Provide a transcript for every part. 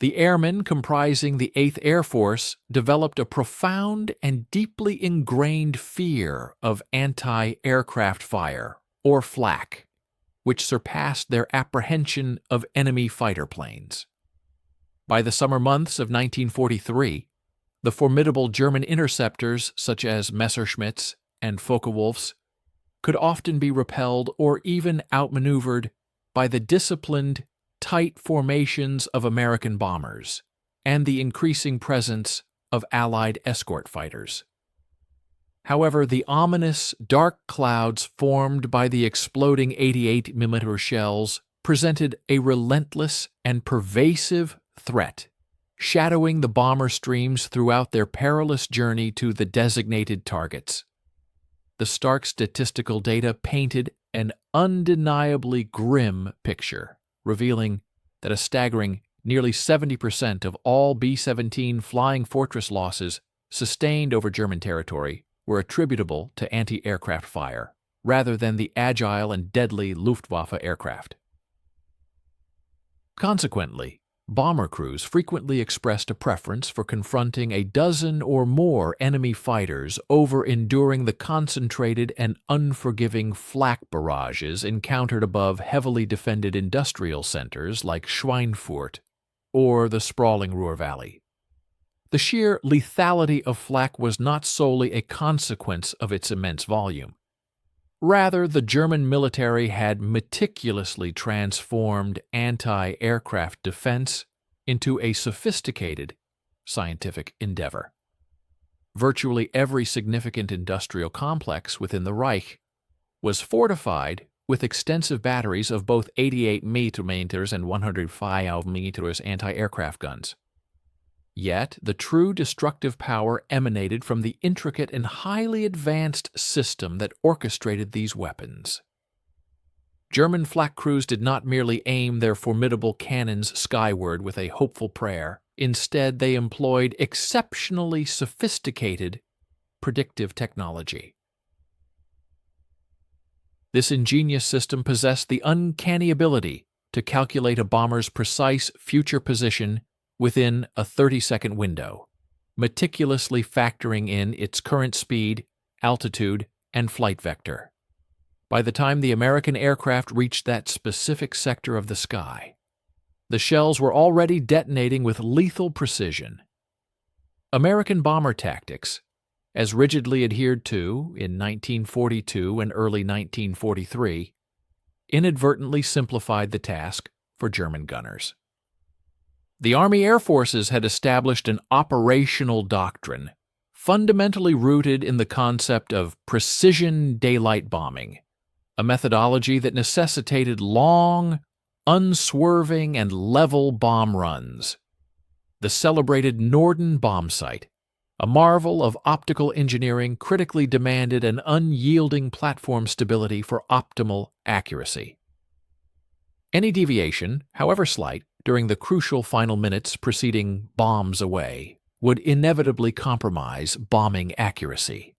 The airmen comprising the 8th Air Force developed a profound and deeply ingrained fear of anti-aircraft fire, or Flak, which surpassed their apprehension of enemy fighter planes. By the summer months of 1943, the formidable German interceptors such as Messerschmitts and Focke-Wulfs could often be repelled or even outmaneuvered by the disciplined, tight formations of American bombers and the increasing presence of Allied escort fighters. However, the ominous, dark clouds formed by the exploding 88mm shells presented a relentless and pervasive threat, shadowing the bomber streams throughout their perilous journey to the designated targets. The stark statistical data painted an undeniably grim picture, revealing that a staggering nearly 70% of all B-17 Flying Fortress losses sustained over German territory were attributable to anti-aircraft fire, rather than the agile and deadly Luftwaffe aircraft. Consequently, bomber crews frequently expressed a preference for confronting a dozen or more enemy fighters over enduring the concentrated and unforgiving flak barrages encountered above heavily defended industrial centers like Schweinfurt or the sprawling Ruhr Valley. The sheer lethality of flak was not solely a consequence of its immense volume. Rather, the German military had meticulously transformed anti-aircraft defense into a sophisticated scientific endeavor. Virtually every significant industrial complex within the Reich was fortified with extensive batteries of both 88mm and 105mm anti-aircraft guns. Yet, the true destructive power emanated from the intricate and highly advanced system that orchestrated these weapons. German flak crews did not merely aim their formidable cannons skyward with a hopeful prayer. Instead, they employed exceptionally sophisticated predictive technology. This ingenious system possessed the uncanny ability to calculate a bomber's precise future position within a 30-second window, meticulously factoring in its current speed, altitude, and flight vector. By the time the American aircraft reached that specific sector of the sky, the shells were already detonating with lethal precision. American bomber tactics, as rigidly adhered to in 1942 and early 1943, inadvertently simplified the task for German gunners. The Army Air Forces had established an operational doctrine fundamentally rooted in the concept of precision daylight bombing, a methodology that necessitated long, unswerving, and level bomb runs. The celebrated Norden bomb sight, a marvel of optical engineering, critically demanded an unyielding platform stability for optimal accuracy. Any deviation, however slight, during the crucial final minutes preceding bombs away would inevitably compromise bombing accuracy.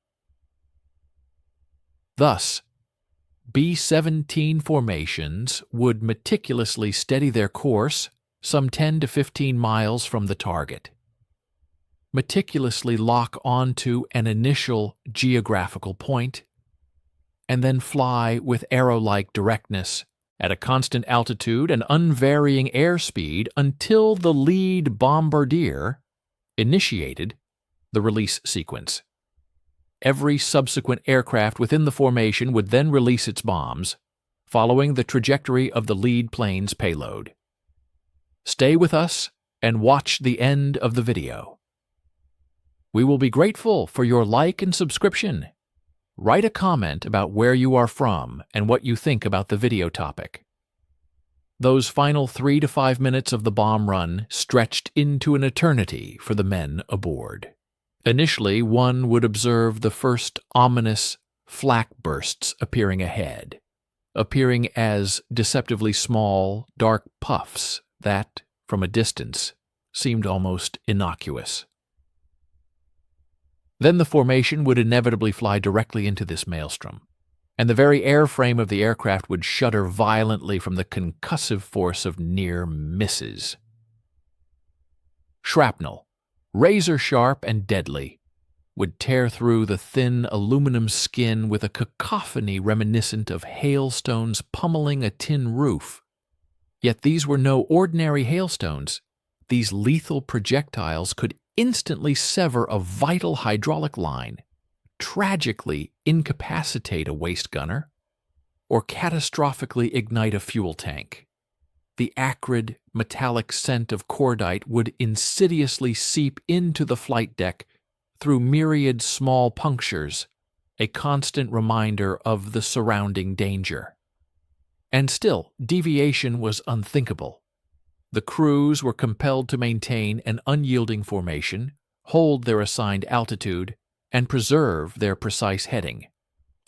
Thus, B-17 formations would meticulously steady their course some 10 to 15 miles from the target, meticulously lock onto an initial geographical point, and then fly with arrow-like directness at a constant altitude and unvarying airspeed until the lead bombardier initiated the release sequence. Every subsequent aircraft within the formation would then release its bombs, following the trajectory of the lead plane's payload. Stay with us and watch the end of the video. We will be grateful for your like and subscription. Write a comment about where you are from and what you think about the video topic. Those final 3 to 5 minutes of the bomb run stretched into an eternity for the men aboard. Initially, one would observe the first ominous flak bursts appearing ahead, appearing as deceptively small, dark puffs that, from a distance, seemed almost innocuous. Then the formation would inevitably fly directly into this maelstrom, and the very airframe of the aircraft would shudder violently from the concussive force of near misses. Shrapnel, razor-sharp and deadly, would tear through the thin aluminum skin with a cacophony reminiscent of hailstones pummeling a tin roof. Yet these were no ordinary hailstones. These lethal projectiles could instantly sever a vital hydraulic line, tragically incapacitate a waist gunner, or catastrophically ignite a fuel tank. The acrid, metallic scent of cordite would insidiously seep into the flight deck through myriad small punctures, a constant reminder of the surrounding danger. And still, deviation was unthinkable. The crews were compelled to maintain an unyielding formation, hold their assigned altitude, and preserve their precise heading,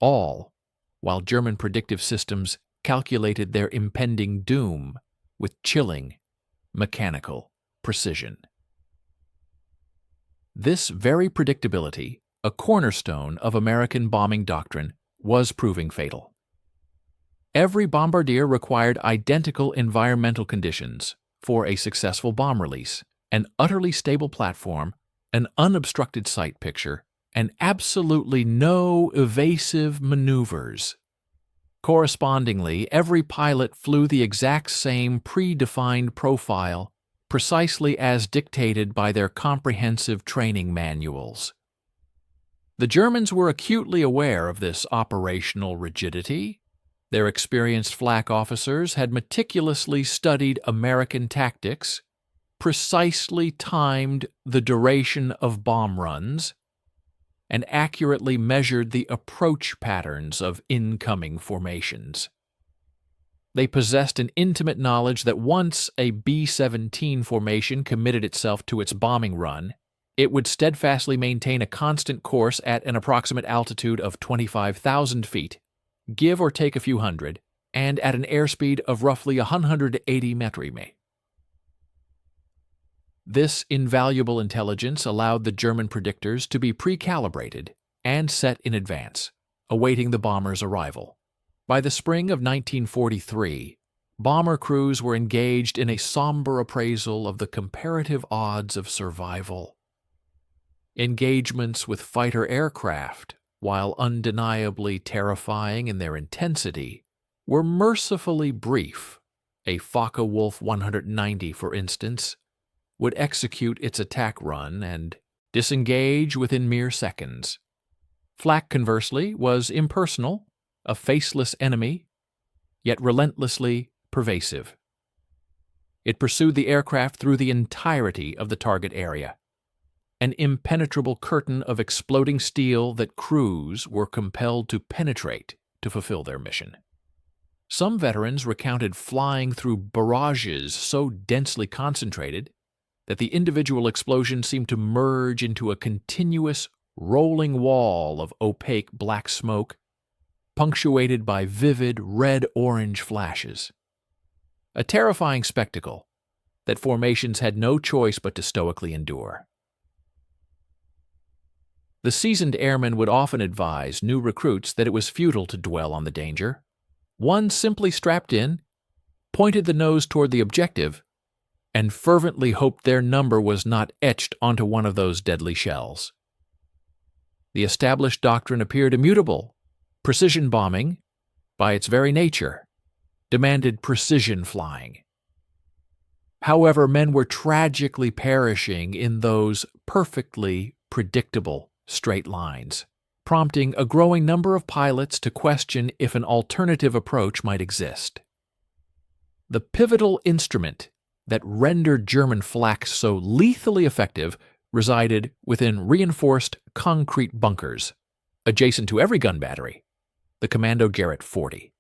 all while German predictive systems calculated their impending doom with chilling, mechanical precision. This very predictability, a cornerstone of American bombing doctrine, was proving fatal. Every bombardier required identical environmental conditions for a successful bomb release: an utterly stable platform, an unobstructed sight picture, and absolutely no evasive maneuvers. Correspondingly, every pilot flew the exact same predefined profile, precisely as dictated by their comprehensive training manuals. The Germans were acutely aware of this operational rigidity. Their experienced flak officers had meticulously studied American tactics, precisely timed the duration of bomb runs, and accurately measured the approach patterns of incoming formations. They possessed an intimate knowledge that once a B-17 formation committed itself to its bombing run, it would steadfastly maintain a constant course at an approximate altitude of 25,000 feet, give or take a few hundred, and at an airspeed of roughly 180 metrime. This invaluable intelligence allowed the German predictors to be pre-calibrated and set in advance, awaiting the bomber's arrival. By the spring of 1943, bomber crews were engaged in a somber appraisal of the comparative odds of survival. Engagements with fighter aircraft, while undeniably terrifying in their intensity, were mercifully brief. A Focke-Wulf 190, for instance, would execute its attack run and disengage within mere seconds. Flak, conversely, was impersonal, a faceless enemy, yet relentlessly pervasive. It pursued the aircraft through the entirety of the target area, an impenetrable curtain of exploding steel that crews were compelled to penetrate to fulfill their mission. Some veterans recounted flying through barrages so densely concentrated that the individual explosions seemed to merge into a continuous, rolling wall of opaque black smoke, punctuated by vivid red-orange flashes. A terrifying spectacle that formations had no choice but to stoically endure. The seasoned airmen would often advise new recruits that it was futile to dwell on the danger. One simply strapped in, pointed the nose toward the objective, and fervently hoped their number was not etched onto one of those deadly shells. The established doctrine appeared immutable. Precision bombing, by its very nature, demanded precision flying. However, men were tragically perishing in those perfectly predictable straight lines, prompting a growing number of pilots to question if an alternative approach might exist. The pivotal instrument that rendered German flak so lethally effective resided within reinforced concrete bunkers, adjacent to every gun battery, the Commando Garrett 40.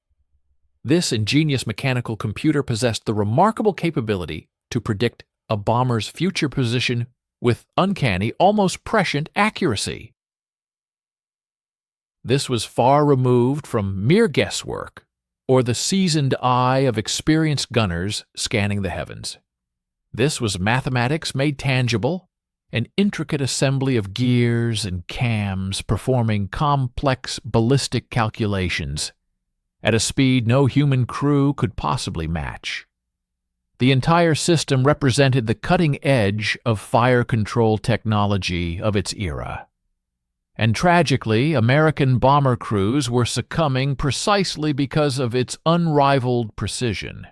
This ingenious mechanical computer possessed the remarkable capability to predict a bomber's future position with uncanny, almost prescient accuracy. This was far removed from mere guesswork or the seasoned eye of experienced gunners scanning the heavens. This was mathematics made tangible, an intricate assembly of gears and cams performing complex ballistic calculations at a speed no human crew could possibly match. The entire system represented the cutting edge of fire control technology of its era. And tragically, American bomber crews were succumbing precisely because of its unrivaled precision.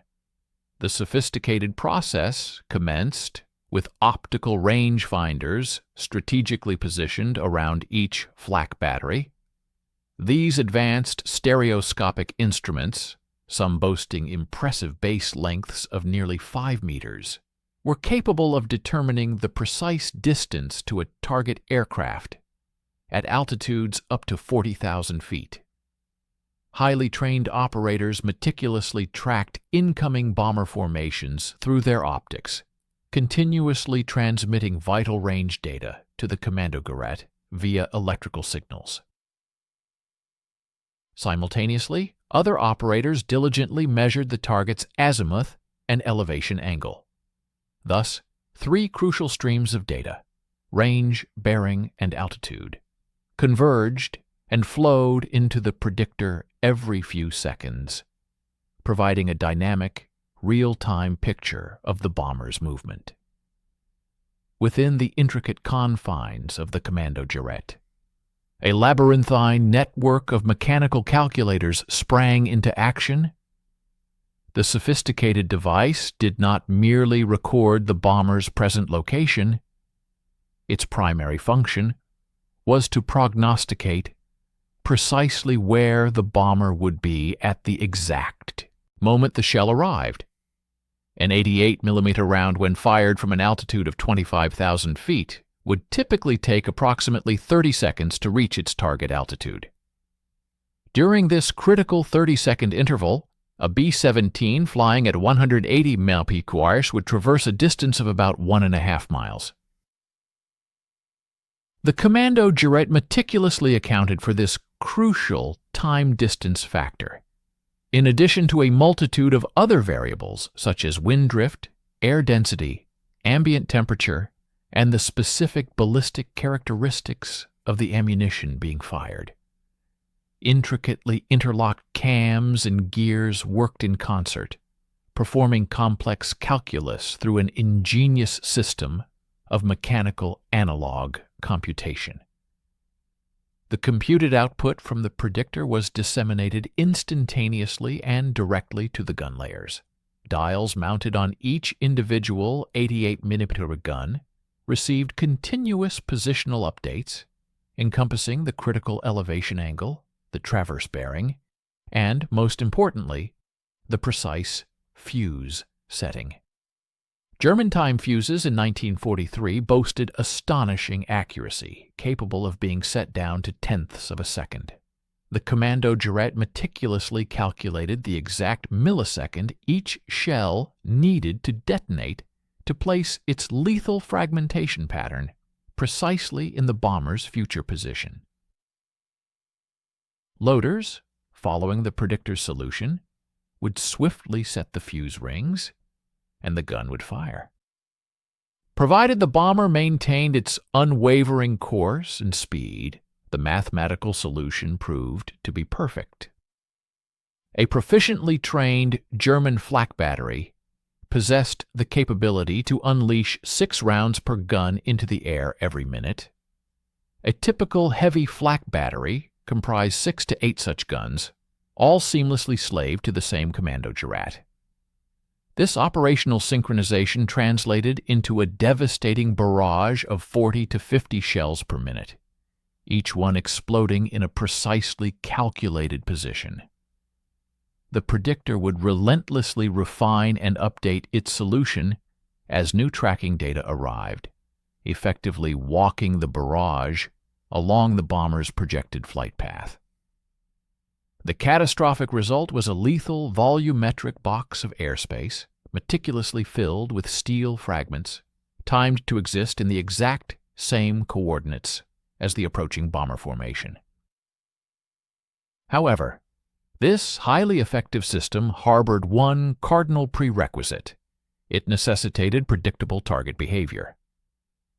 The sophisticated process commenced with optical rangefinders strategically positioned around each flak battery. These advanced stereoscopic instruments, some boasting impressive base lengths of nearly 5 meters, were capable of determining the precise distance to a target aircraft at altitudes up to 40,000 feet. Highly trained operators meticulously tracked incoming bomber formations through their optics, continuously transmitting vital range data to the commandogarette via electrical signals. Simultaneously, other operators diligently measured the target's azimuth and elevation angle. Thus, 3 crucial streams of data, range, bearing, and altitude, converged and flowed into the predictor every few seconds, providing a dynamic, real-time picture of the bomber's movement. Within the intricate confines of the commandogarette, a labyrinthine network of mechanical calculators sprang into action. The sophisticated device did not merely record the bomber's present location. Its primary function was to prognosticate precisely where the bomber would be at the exact moment the shell arrived. An 88mm round, when fired from an altitude of 25,000 feet, would typically take approximately 30 seconds to reach its target altitude. During this critical 30-second interval, a B-17 flying at 180 mph would traverse a distance of about 1.5 miles. The commandogarette meticulously accounted for this crucial time-distance factor, in addition to a multitude of other variables such as wind drift, air density, ambient temperature, and the specific ballistic characteristics of the ammunition being fired. Intricately interlocked cams and gears worked in concert, performing complex calculus through an ingenious system of mechanical analog computation. The computed output from the predictor was disseminated instantaneously and directly to the gun layers. Dials mounted on each individual 88mm gun received continuous positional updates, encompassing the critical elevation angle, the traverse bearing, and, most importantly, the precise fuse setting. German-time fuses in 1943 boasted astonishing accuracy, capable of being set down to tenths of a second. The commandogarette meticulously calculated the exact millisecond each shell needed to detonate to place its lethal fragmentation pattern precisely in the bomber's future position. Loaders, following the predictor's solution, would swiftly set the fuse rings, and the gun would fire. Provided the bomber maintained its unwavering course and speed, the mathematical solution proved to be perfect. A proficiently trained German flak battery possessed the capability to unleash 6 rounds per gun into the air every minute. A typical heavy flak battery comprised 6 to 8 such guns, all seamlessly slaved to the same commandogarette. This operational synchronization translated into a devastating barrage of 40 to 50 shells per minute, each one exploding in a precisely calculated position. The predictor would relentlessly refine and update its solution as new tracking data arrived, effectively walking the barrage along the bomber's projected flight path. The catastrophic result was a lethal volumetric box of airspace, meticulously filled with steel fragments, timed to exist in the exact same coordinates as the approaching bomber formation. However, this highly effective system harbored one cardinal prerequisite. It necessitated predictable target behavior.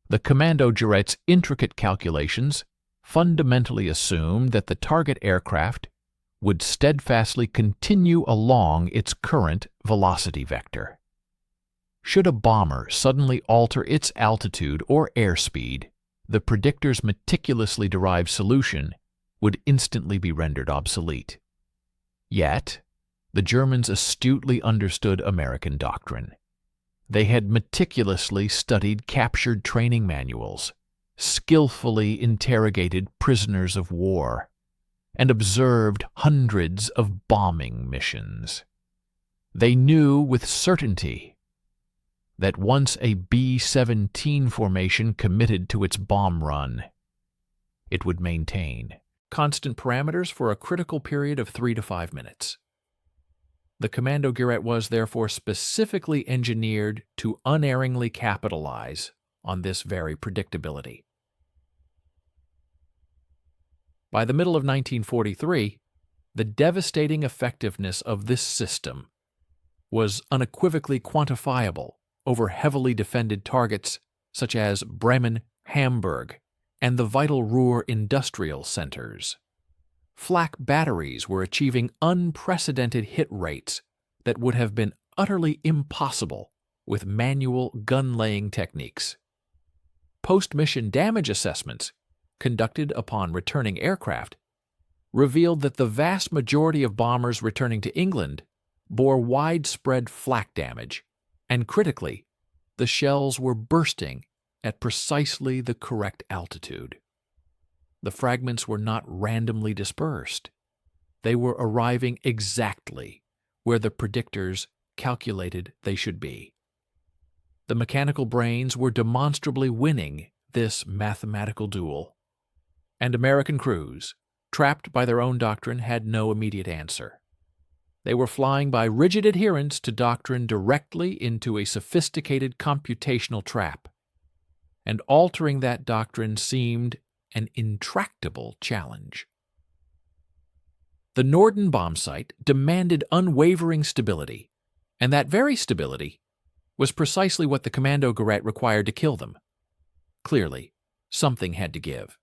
The commandogarette's intricate calculations fundamentally assumed that the target aircraft would steadfastly continue along its current velocity vector. Should a bomber suddenly alter its altitude or airspeed, the Predictors' meticulously derived solution would instantly be rendered obsolete. Yet, the Germans astutely understood American doctrine. They had meticulously studied captured training manuals, skillfully interrogated prisoners of war, and observed hundreds of bombing missions. They knew with certainty that once a B-17 formation committed to its bomb run, it would maintain constant parameters for a critical period of 3 to 5 minutes. The Commando Giret was therefore specifically engineered to unerringly capitalize on this very predictability. By the middle of 1943, the devastating effectiveness of this system was unequivocally quantifiable over heavily defended targets such as Bremen, Hamburg, and the vital Ruhr industrial centers. Flak batteries were achieving unprecedented hit rates that would have been utterly impossible with manual gun-laying techniques. Post-mission damage assessments conducted upon returning aircraft revealed that the vast majority of bombers returning to England bore widespread flak damage, and critically, the shells were bursting at precisely the correct altitude. The fragments were not randomly dispersed. They were arriving exactly where the Predictors calculated they should be. The mechanical brains were demonstrably winning this mathematical duel, and American crews, trapped by their own doctrine, had no immediate answer. They were flying by rigid adherence to doctrine directly into a sophisticated computational trap, and altering that doctrine seemed an intractable challenge. The Norden bombsight demanded unwavering stability, and that very stability was precisely what the Commando Giret required to kill them. Clearly, something had to give.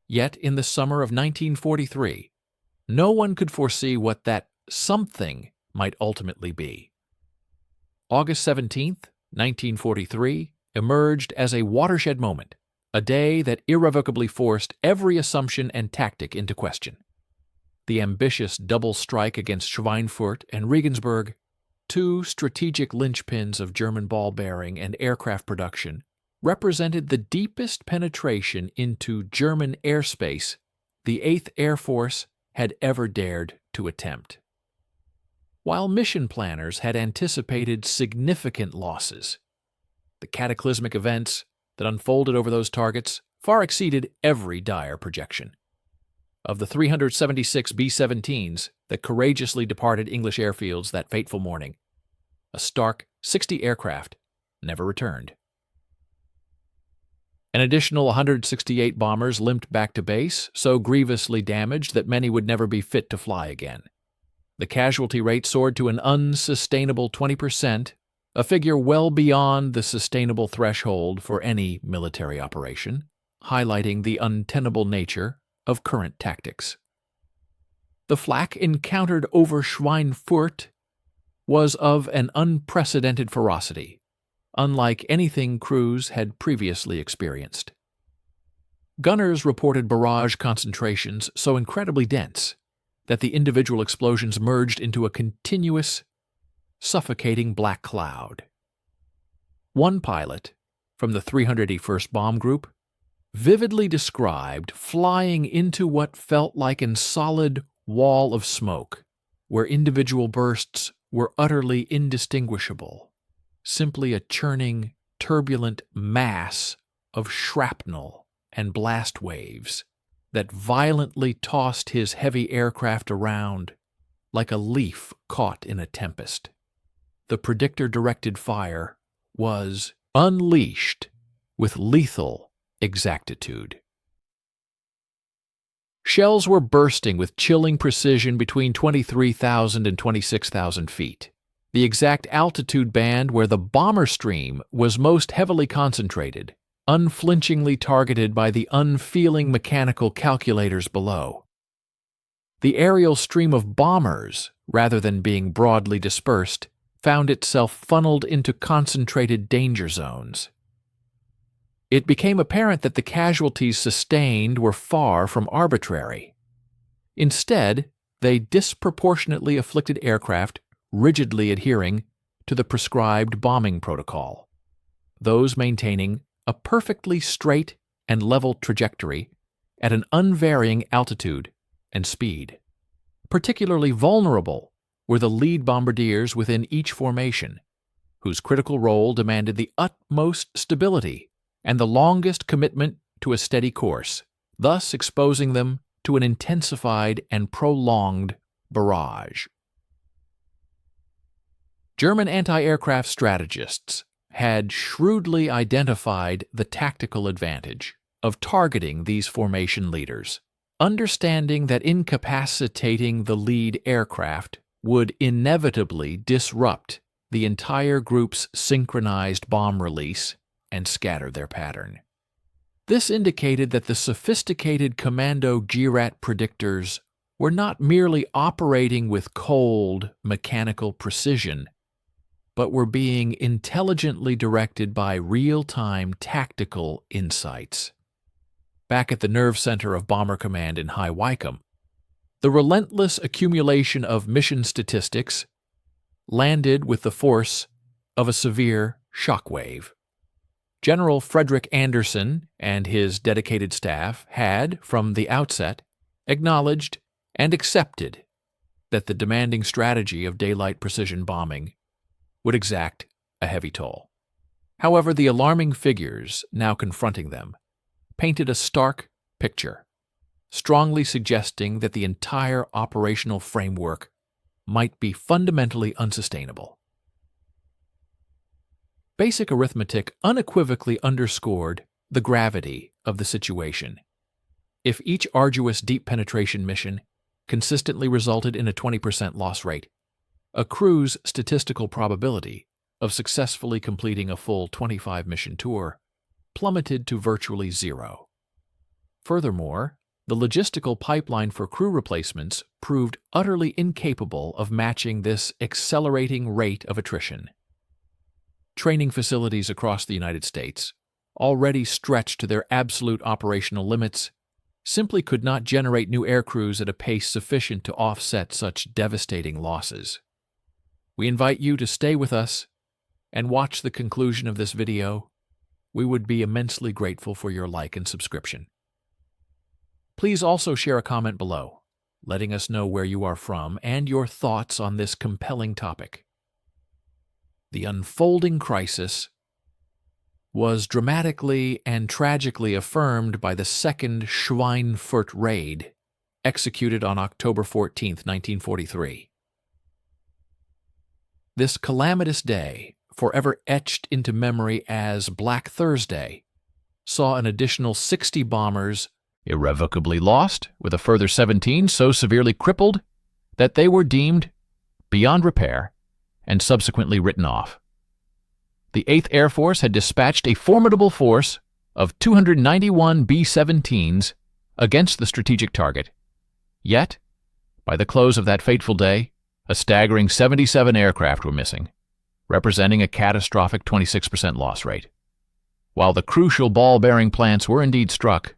Yet in the summer of 1943, no one could foresee what that something might ultimately be. August 17th, 1943, emerged as a watershed moment, a day that irrevocably forced every assumption and tactic into question. The ambitious double strike against Schweinfurt and Regensburg, two strategic linchpins of German ball-bearing and aircraft production, represented the deepest penetration into German airspace the 8th Air Force had ever dared to attempt. While mission planners had anticipated significant losses, the cataclysmic events that unfolded over those targets far exceeded every dire projection. Of the 376 B-17s that courageously departed English airfields that fateful morning, a stark 60 aircraft never returned. An additional 168 bombers limped back to base, so grievously damaged that many would never be fit to fly again. The casualty rate soared to an unsustainable 20%, a figure well beyond the sustainable threshold for any military operation, highlighting the untenable nature of current tactics. The flak encountered over Schweinfurt was of an unprecedented ferocity, unlike anything crews had previously experienced. Gunners reported barrage concentrations so incredibly dense that the individual explosions merged into a continuous, suffocating black cloud. One pilot, from the 381st Bomb Group, vividly described flying into what felt like a solid wall of smoke, where individual bursts were utterly indistinguishable, simply a churning, turbulent mass of shrapnel and blast waves that violently tossed his heavy aircraft around like a leaf caught in a tempest. The Predictor-directed fire was unleashed with lethal exactitude. Shells were bursting with chilling precision between 23,000 and 26,000 feet, the exact altitude band where the bomber stream was most heavily concentrated, unflinchingly targeted by the unfeeling mechanical calculators below. The aerial stream of bombers, rather than being broadly dispersed, found itself funneled into concentrated danger zones. It became apparent that the casualties sustained were far from arbitrary. Instead, they disproportionately afflicted aircraft rigidly adhering to the prescribed bombing protocol, those maintaining a perfectly straight and level trajectory at an unvarying altitude and speed. Particularly vulnerable were the lead bombardiers within each formation, whose critical role demanded the utmost stability and the longest commitment to a steady course, thus exposing them to an intensified and prolonged barrage. German anti-aircraft strategists had shrewdly identified the tactical advantage of targeting these formation leaders, understanding that incapacitating the lead aircraft would inevitably disrupt the entire group's synchronized bomb release and scatter their pattern. This indicated that the sophisticated commando GRAT predictors were not merely operating with cold, mechanical precision, but were being intelligently directed by real-time tactical insights. Back at the nerve center of Bomber Command in High Wycombe, the relentless accumulation of mission statistics landed with the force of a severe shockwave. General Frederick Anderson and his dedicated staff had, from the outset, acknowledged and accepted that the demanding strategy of daylight precision bombing would exact a heavy toll. However, the alarming figures now confronting them painted a stark picture, strongly suggesting that the entire operational framework might be fundamentally unsustainable. Basic arithmetic unequivocally underscored the gravity of the situation. If each arduous deep penetration mission consistently resulted in a 20% loss rate, a crew's statistical probability of successfully completing a full 25-mission tour plummeted to virtually zero. Furthermore, the logistical pipeline for crew replacements proved utterly incapable of matching this accelerating rate of attrition. Training facilities across the United States, already stretched to their absolute operational limits, simply could not generate new aircrews at a pace sufficient to offset such devastating losses. We invite you to stay with us and watch the conclusion of this video. We would be immensely grateful for your like and subscription. Please also share a comment below, letting us know where you are from and your thoughts on this compelling topic. The unfolding crisis was dramatically and tragically affirmed by the second Schweinfurt raid, executed on October 14, 1943. This calamitous day, forever etched into memory as Black Thursday, saw an additional 60 bombers irrevocably lost, with a further 17 so severely crippled that they were deemed beyond repair and subsequently written off. The 8th Air Force had dispatched a formidable force of 291 B-17s against the strategic target. Yet, by the close of that fateful day, a staggering 77 aircraft were missing, representing a catastrophic 26% loss rate. While the crucial ball-bearing plants were indeed struck,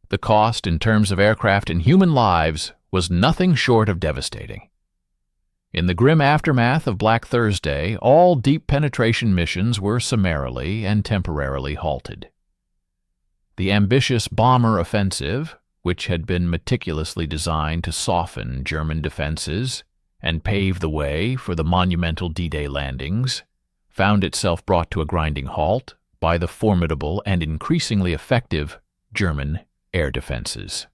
the cost in terms of aircraft and human lives was nothing short of devastating. In the grim aftermath of Black Thursday, all deep penetration missions were summarily and temporarily halted. The ambitious bomber offensive, which had been meticulously designed to soften German defenses and pave the way for the monumental D-Day landings, found itself brought to a grinding halt by the formidable and increasingly effective German air defenses.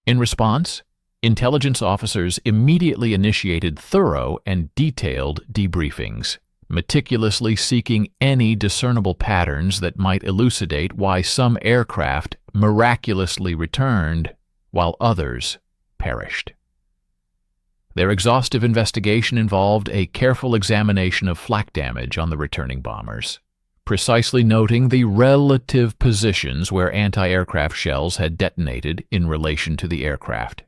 In response, intelligence officers immediately initiated thorough and detailed debriefings, meticulously seeking any discernible patterns that might elucidate why some aircraft miraculously returned while others perished. Their exhaustive investigation involved a careful examination of flak damage on the returning bombers, precisely noting the relative positions where anti-aircraft shells had detonated in relation to the aircraft.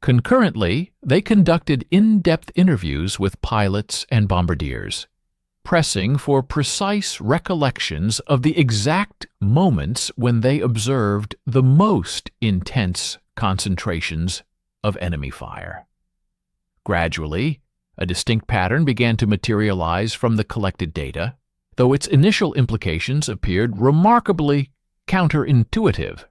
Concurrently, they conducted in-depth interviews with pilots and bombardiers, pressing for precise recollections of the exact moments when they observed the most intense concentrations of enemy fire. Gradually, a distinct pattern began to materialize from the collected data, though its initial implications appeared remarkably counterintuitive.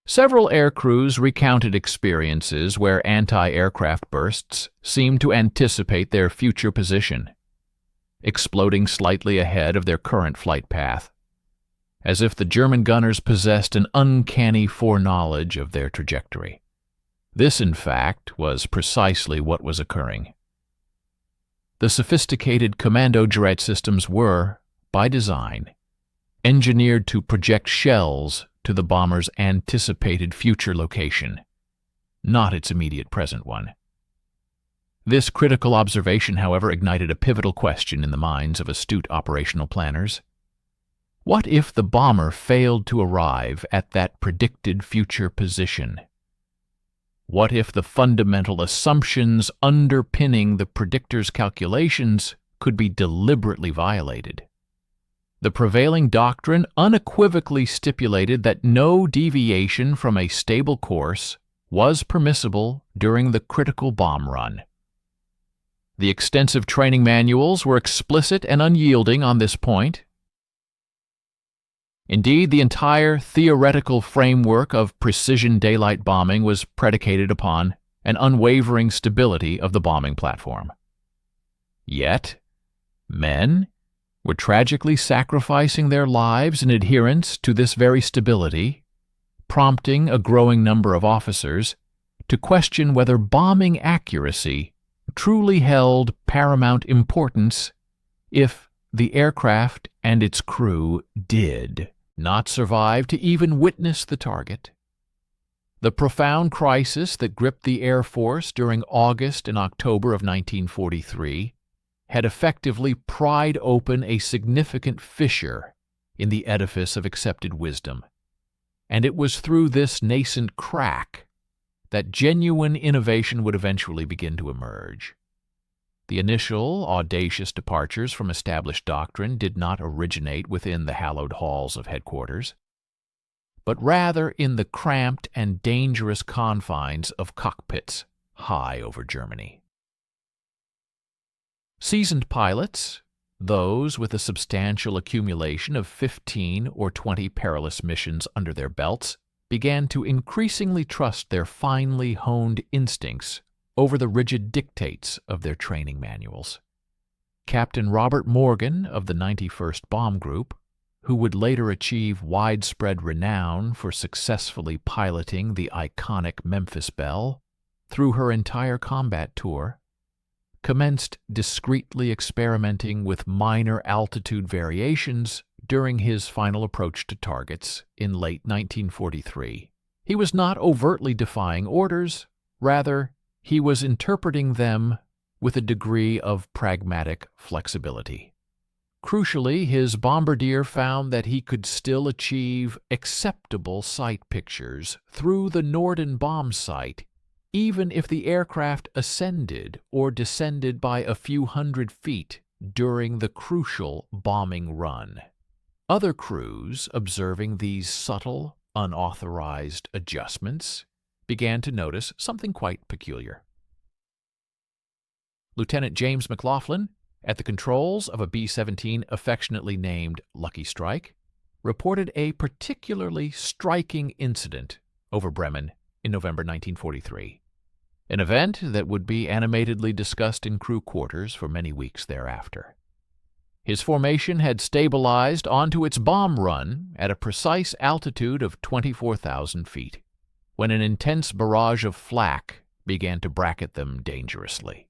Several air crews recounted experiences where anti-aircraft bursts seemed to anticipate their future position, exploding slightly ahead of their current flight path, as if the German gunners possessed an uncanny foreknowledge of their trajectory. This, in fact, was precisely what was occurring. The sophisticated commando jet systems were, by design, engineered to project shells to the bomber's anticipated future location, not its immediate present one. This critical observation, however, ignited a pivotal question in the minds of astute operational planners. What if the bomber failed to arrive at that predicted future position? What if the fundamental assumptions underpinning the predictor's calculations could be deliberately violated? The prevailing doctrine unequivocally stipulated that no deviation from a stable course was permissible during the critical bomb run. The extensive training manuals were explicit and unyielding on this point. Indeed, the entire theoretical framework of precision daylight bombing was predicated upon an unwavering stability of the bombing platform. Yet, men were tragically sacrificing their lives in adherence to this very stability, prompting a growing number of officers to question whether bombing accuracy truly held paramount importance if the aircraft and its crew did not survive to even witness the target. The profound crisis that gripped the Air Force during August and October of 1943 had effectively pried open a significant fissure in the edifice of accepted wisdom, and it was through this nascent crack that genuine innovation would eventually begin to emerge. The initial, audacious departures from established doctrine did not originate within the hallowed halls of headquarters, but rather in the cramped and dangerous confines of cockpits high over Germany. Seasoned pilots, those with a substantial accumulation of 15 or 20 perilous missions under their belts, began to increasingly trust their finely honed instincts over the rigid dictates of their training manuals. Captain Robert Morgan of the 91st Bomb Group, who would later achieve widespread renown for successfully piloting the iconic Memphis Belle through her entire combat tour, commenced discreetly experimenting with minor altitude variations during his final approach to targets in late 1943. He was not overtly defying orders, rather, he was interpreting them with a degree of pragmatic flexibility. Crucially, his bombardier found that he could still achieve acceptable sight pictures through the Norden bomb site, even if the aircraft ascended or descended by a few hundred feet during the crucial bombing run. Other crews, observing these subtle, unauthorized adjustments, began to notice something quite peculiar. Lieutenant James McLaughlin, at the controls of a B-17 affectionately named Lucky Strike, reported a particularly striking incident over Bremen in November 1943, an event that would be animatedly discussed in crew quarters for many weeks thereafter. His formation had stabilized onto its bomb run at a precise altitude of 24,000 feet, when an intense barrage of flak began to bracket them dangerously.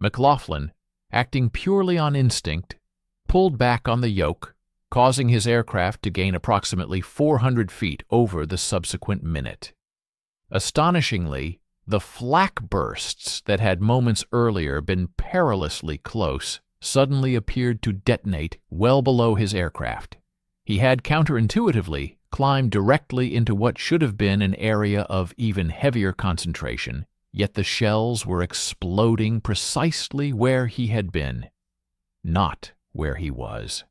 McLaughlin, acting purely on instinct, pulled back on the yoke, causing his aircraft to gain approximately 400 feet over the subsequent minute. Astonishingly, the flak bursts that had moments earlier been perilously close suddenly appeared to detonate well below his aircraft. He had counterintuitively climbed directly into what should have been an area of even heavier concentration, yet the shells were exploding precisely where he had been, not where he was.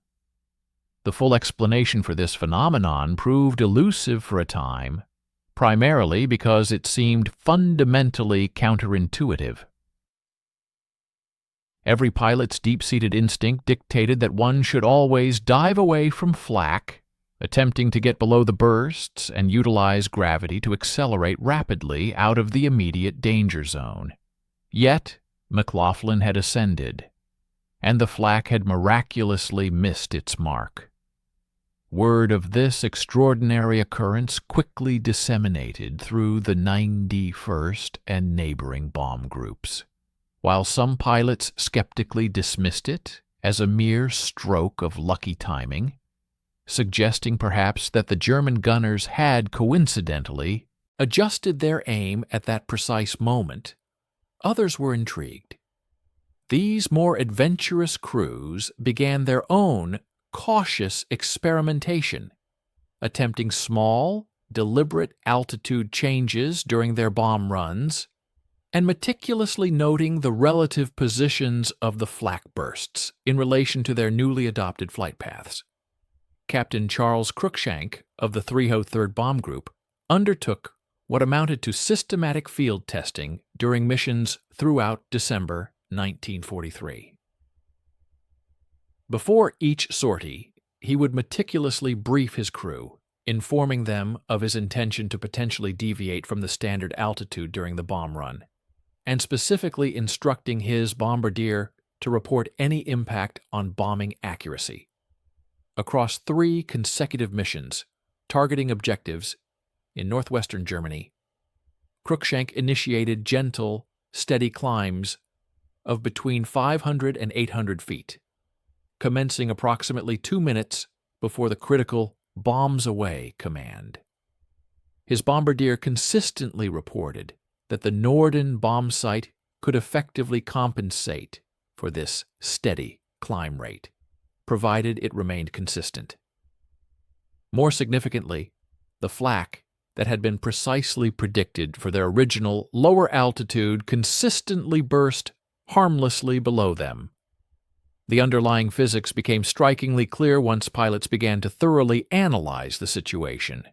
The full explanation for this phenomenon proved elusive for a time, primarily because it seemed fundamentally counterintuitive. Every pilot's deep-seated instinct dictated that one should always dive away from flak, attempting to get below the bursts and utilize gravity to accelerate rapidly out of the immediate danger zone. Yet, McLaughlin had ascended, and the flak had miraculously missed its mark. Word of this extraordinary occurrence quickly disseminated through the 91st and neighboring bomb groups. While some pilots skeptically dismissed it as a mere stroke of lucky timing, suggesting perhaps that the German gunners had coincidentally adjusted their aim at that precise moment, others were intrigued. These more adventurous crews began their own cautious experimentation, attempting small, deliberate altitude changes during their bomb runs, and meticulously noting the relative positions of the flak bursts in relation to their newly adopted flight paths. Captain Charles Cruikshank of the 303rd Bomb Group undertook what amounted to systematic field testing during missions throughout December 1943. Before each sortie, he would meticulously brief his crew, informing them of his intention to potentially deviate from the standard altitude during the bomb run, and specifically instructing his bombardier to report any impact on bombing accuracy. Across 3 consecutive missions, targeting objectives in northwestern Germany, Cruikshank initiated gentle, steady climbs of between 500 and 800 feet, commencing approximately 2 minutes before the critical bombs away command. His bombardier consistently reported that the Norden bomb site could effectively compensate for this steady climb rate, provided it remained consistent. More significantly, the flak that had been precisely predicted for their original lower altitude consistently burst harmlessly below them. The underlying physics became strikingly clear once pilots began to thoroughly analyze the situation.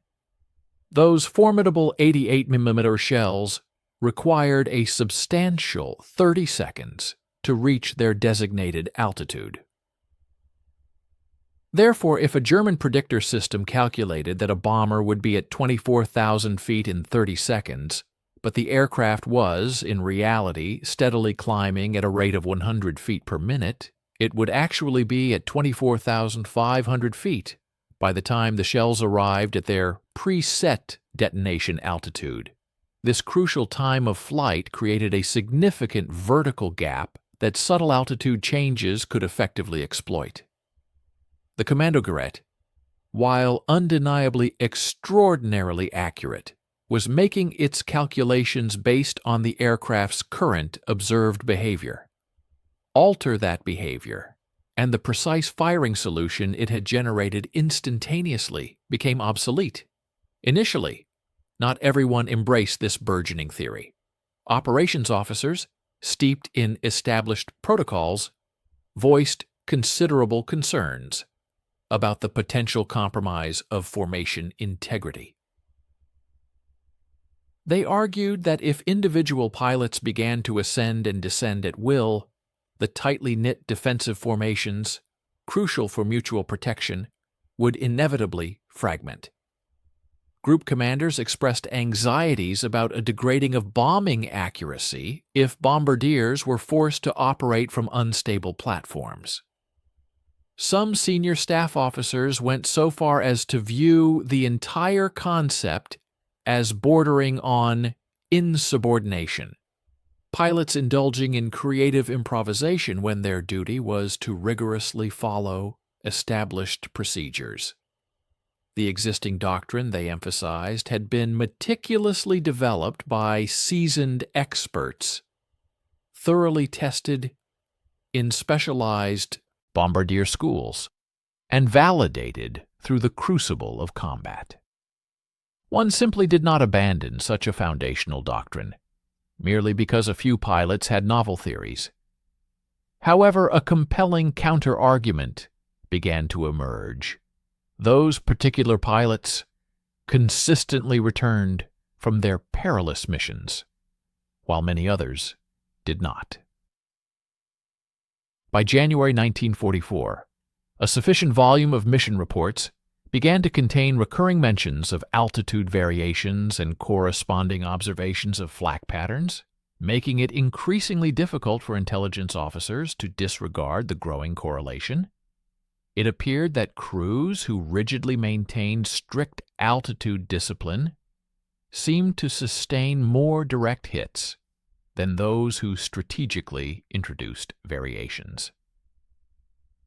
Those formidable 88mm shells required a substantial 30 seconds to reach their designated altitude. Therefore, if a German predictor system calculated that a bomber would be at 24,000 feet in 30 seconds, but the aircraft was, in reality, steadily climbing at a rate of 100 feet per minute, it would actually be at 24,500 feet by the time the shells arrived at their preset detonation altitude. This crucial time of flight created a significant vertical gap that subtle altitude changes could effectively exploit. The Kommandogerät, while undeniably extraordinarily accurate, was making its calculations based on the aircraft's current observed behavior. Alter that behavior, and the precise firing solution it had generated instantaneously became obsolete. Initially, not everyone embraced this burgeoning theory. Operations officers, steeped in established protocols, voiced considerable concerns about the potential compromise of formation integrity. They argued that if individual pilots began to ascend and descend at will, the tightly knit defensive formations, crucial for mutual protection, would inevitably fragment. Group commanders expressed anxieties about a degrading of bombing accuracy if bombardiers were forced to operate from unstable platforms. Some senior staff officers went so far as to view the entire concept as bordering on insubordination, pilots indulging in creative improvisation when their duty was to rigorously follow established procedures. The existing doctrine, they emphasized, had been meticulously developed by seasoned experts, thoroughly tested in specialized bombardier schools, and validated through the crucible of combat. One simply did not abandon such a foundational doctrine, merely because a few pilots had novel theories. However, a compelling counter-argument began to emerge. Those particular pilots consistently returned from their perilous missions, while many others did not. By January 1944, a sufficient volume of mission reports began to contain recurring mentions of altitude variations and corresponding observations of flak patterns, making it increasingly difficult for intelligence officers to disregard the growing correlation. It appeared that crews who rigidly maintained strict altitude discipline seemed to sustain more direct hits than those who strategically introduced variations.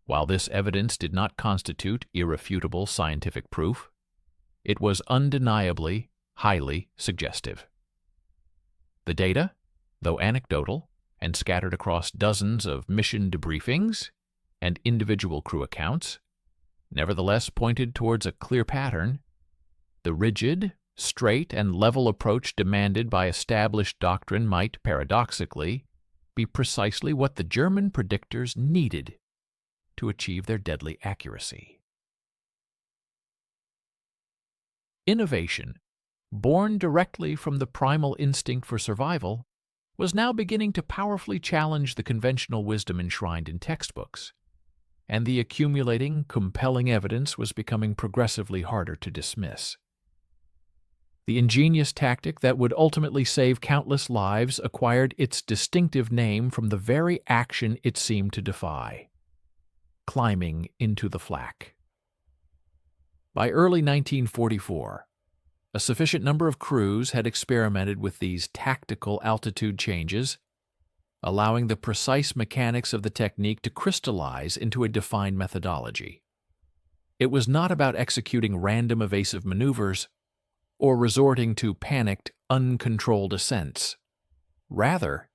While this evidence did not constitute irrefutable scientific proof, it was undeniably highly suggestive. The data, though anecdotal and scattered across dozens of mission debriefings and individual crew accounts, nevertheless pointed towards a clear pattern. The rigid, straight, and level approach demanded by established doctrine might, paradoxically, be precisely what the German predictors needed to achieve their deadly accuracy. Innovation, born directly from the primal instinct for survival, was now beginning to powerfully challenge the conventional wisdom enshrined in textbooks, and the accumulating, compelling evidence was becoming progressively harder to dismiss. The ingenious tactic that would ultimately save countless lives acquired its distinctive name from the very action it seemed to defy: climbing into the flak. By early 1944, a sufficient number of crews had experimented with these tactical altitude changes, allowing the precise mechanics of the technique to crystallize into a defined methodology. It was not about executing random evasive maneuvers or resorting to panicked, uncontrolled ascents. Rather,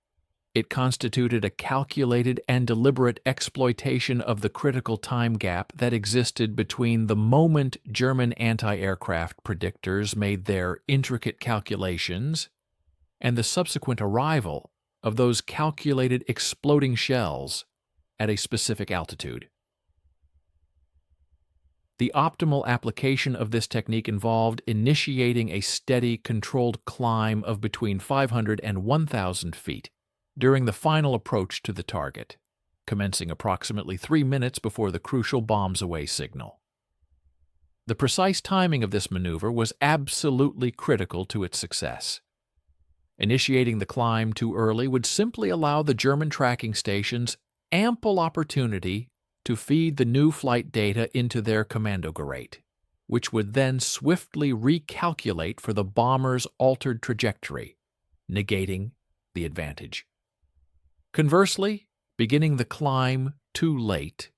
it constituted a calculated and deliberate exploitation of the critical time gap that existed between the moment German anti-aircraft predictors made their intricate calculations and the subsequent arrival of those calculated exploding shells at a specific altitude. The optimal application of this technique involved initiating a steady, controlled climb of between 500 and 1,000 feet during the final approach to the target, commencing approximately 3 minutes before the crucial bombs away signal. The precise timing of this maneuver was absolutely critical to its success. Initiating the climb too early would simply allow the German tracking stations ample opportunity to feed the new flight data into their commandogerät, which would then swiftly recalculate for the bomber's altered trajectory, negating the advantage. Conversely, beginning the climb too late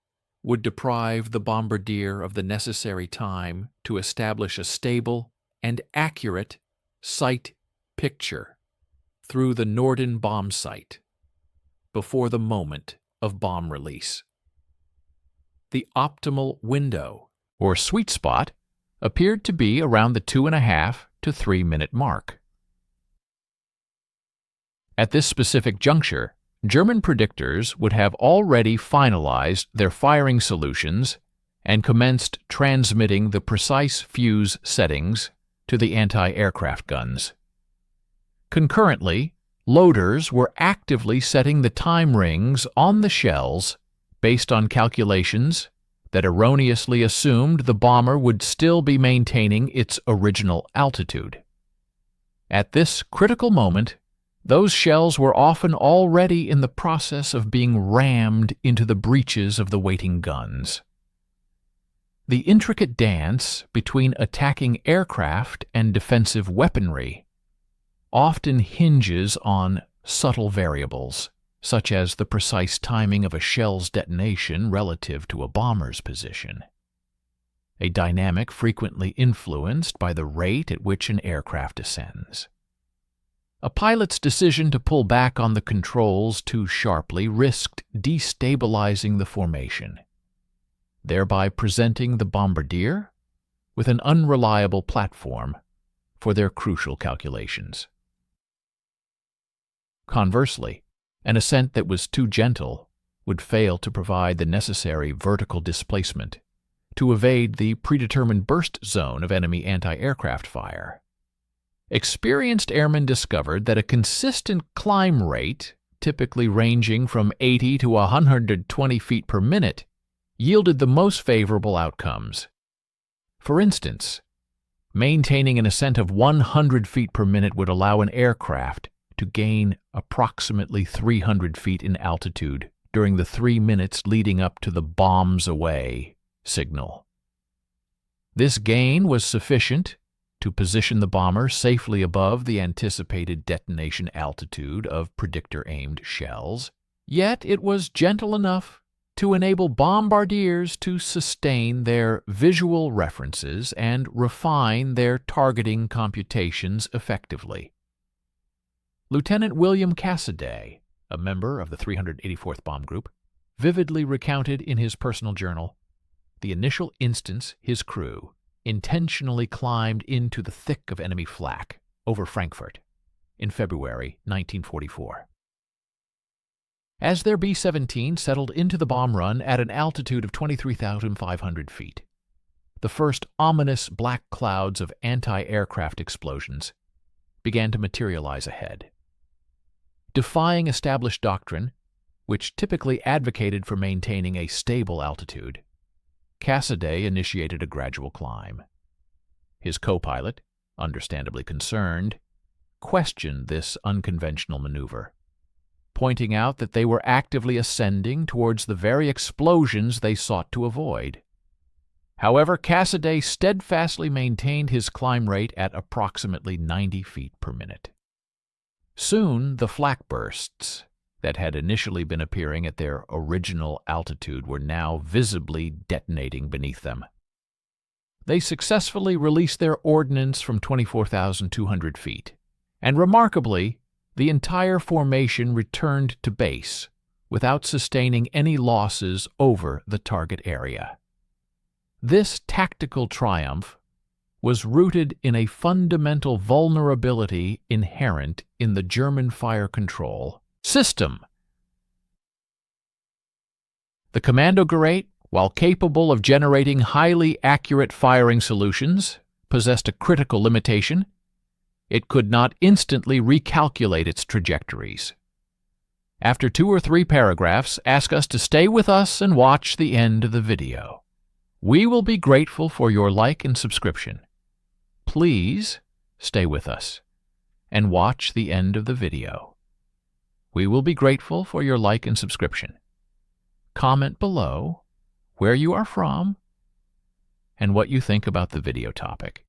would deprive the bombardier of the necessary time to establish a stable and accurate sight picture through the Norden bomb sight before the moment of bomb release. The optimal window, or sweet spot, appeared to be around the 2.5 to 3 minute mark. At this specific juncture, German predictors would have already finalized their firing solutions and commenced transmitting the precise fuse settings to the anti-aircraft guns. Concurrently, loaders were actively setting the time rings on the shells based on calculations that erroneously assumed the bomber would still be maintaining its original altitude. At this critical moment, those shells were often already in the process of being rammed into the breeches of the waiting guns. The intricate dance between attacking aircraft and defensive weaponry often hinges on subtle variables, such as the precise timing of a shell's detonation relative to a bomber's position, a dynamic frequently influenced by the rate at which an aircraft ascends. A pilot's decision to pull back on the controls too sharply risked destabilizing the formation, thereby presenting the bombardier with an unreliable platform for their crucial calculations. Conversely, an ascent that was too gentle would fail to provide the necessary vertical displacement to evade the predetermined burst zone of enemy anti-aircraft fire. Experienced airmen discovered that a consistent climb rate, typically ranging from 80 to 120 feet per minute, yielded the most favorable outcomes. For instance, maintaining an ascent of 100 feet per minute would allow an aircraft to gain approximately 300 feet in altitude during the 3 minutes leading up to the "bombs away" signal. This gain was sufficient to position the bomber safely above the anticipated detonation altitude of predictor-aimed shells, yet it was gentle enough to enable bombardiers to sustain their visual references and refine their targeting computations effectively. Lieutenant William Cassiday, a member of the 384th Bomb Group, vividly recounted in his personal journal the initial instance his crew intentionally climbed into the thick of enemy flak over Frankfurt in February 1944. As their B-17 settled into the bomb run at an altitude of 23,500 feet, the first ominous black clouds of anti-aircraft explosions began to materialize ahead. Defying established doctrine, which typically advocated for maintaining a stable altitude, Cassiday initiated a gradual climb. His co-pilot, understandably concerned, questioned this unconventional maneuver, pointing out that they were actively ascending towards the very explosions they sought to avoid. However, Cassiday steadfastly maintained his climb rate at approximately 90 feet per minute. Soon, the flak bursts that had initially been appearing at their original altitude were now visibly detonating beneath them. They successfully released their ordnance from 24,200 feet, and remarkably, the entire formation returned to base without sustaining any losses over the target area. This tactical triumph was rooted in a fundamental vulnerability inherent in the German fire control system. The Kommandogerät, while capable of generating highly accurate firing solutions, possessed a critical limitation. It could not instantly recalculate its trajectories. After 2 or 3 paragraphs, ask us to stay with us and watch the end of the video. We will be grateful for your like and subscription. Please stay with us and watch the end of the video. We will be grateful for your like and subscription. Comment below where you are from and what you think about the video topic.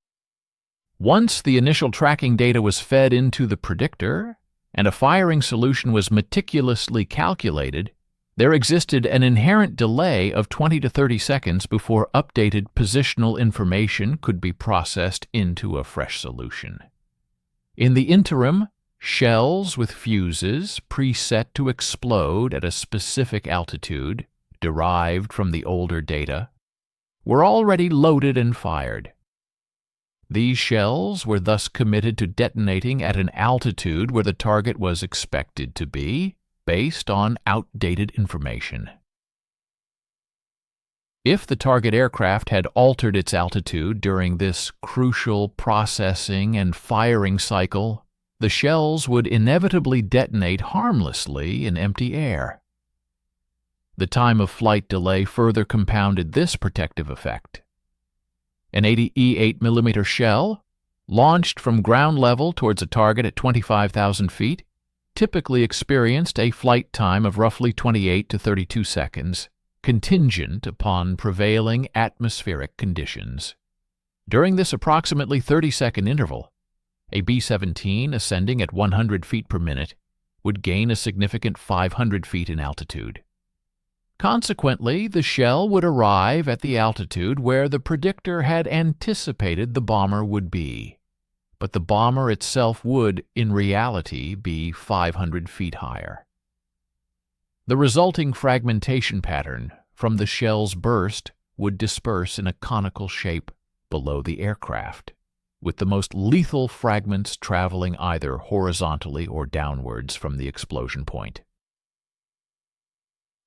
Once the initial tracking data was fed into the predictor and a firing solution was meticulously calculated, there existed an inherent delay of 20 to 30 seconds before updated positional information could be processed into a fresh solution. In the interim, shells with fuses preset to explode at a specific altitude, derived from the older data, were already loaded and fired. These shells were thus committed to detonating at an altitude where the target was expected to be, based on outdated information. If the target aircraft had altered its altitude during this crucial processing and firing cycle, the shells would inevitably detonate harmlessly in empty air. The time of flight delay further compounded this protective effect. An 80E 8mm shell, launched from ground level towards a target at 25,000 feet, typically experienced a flight time of roughly 28 to 32 seconds, contingent upon prevailing atmospheric conditions. During this approximately 30-second interval, a B-17 ascending at 100 feet per minute would gain a significant 500 feet in altitude. Consequently, the shell would arrive at the altitude where the predictor had anticipated the bomber would be, but the bomber itself would, in reality, be 500 feet higher. The resulting fragmentation pattern from the shell's burst would disperse in a conical shape below the aircraft, with the most lethal fragments traveling either horizontally or downwards from the explosion point.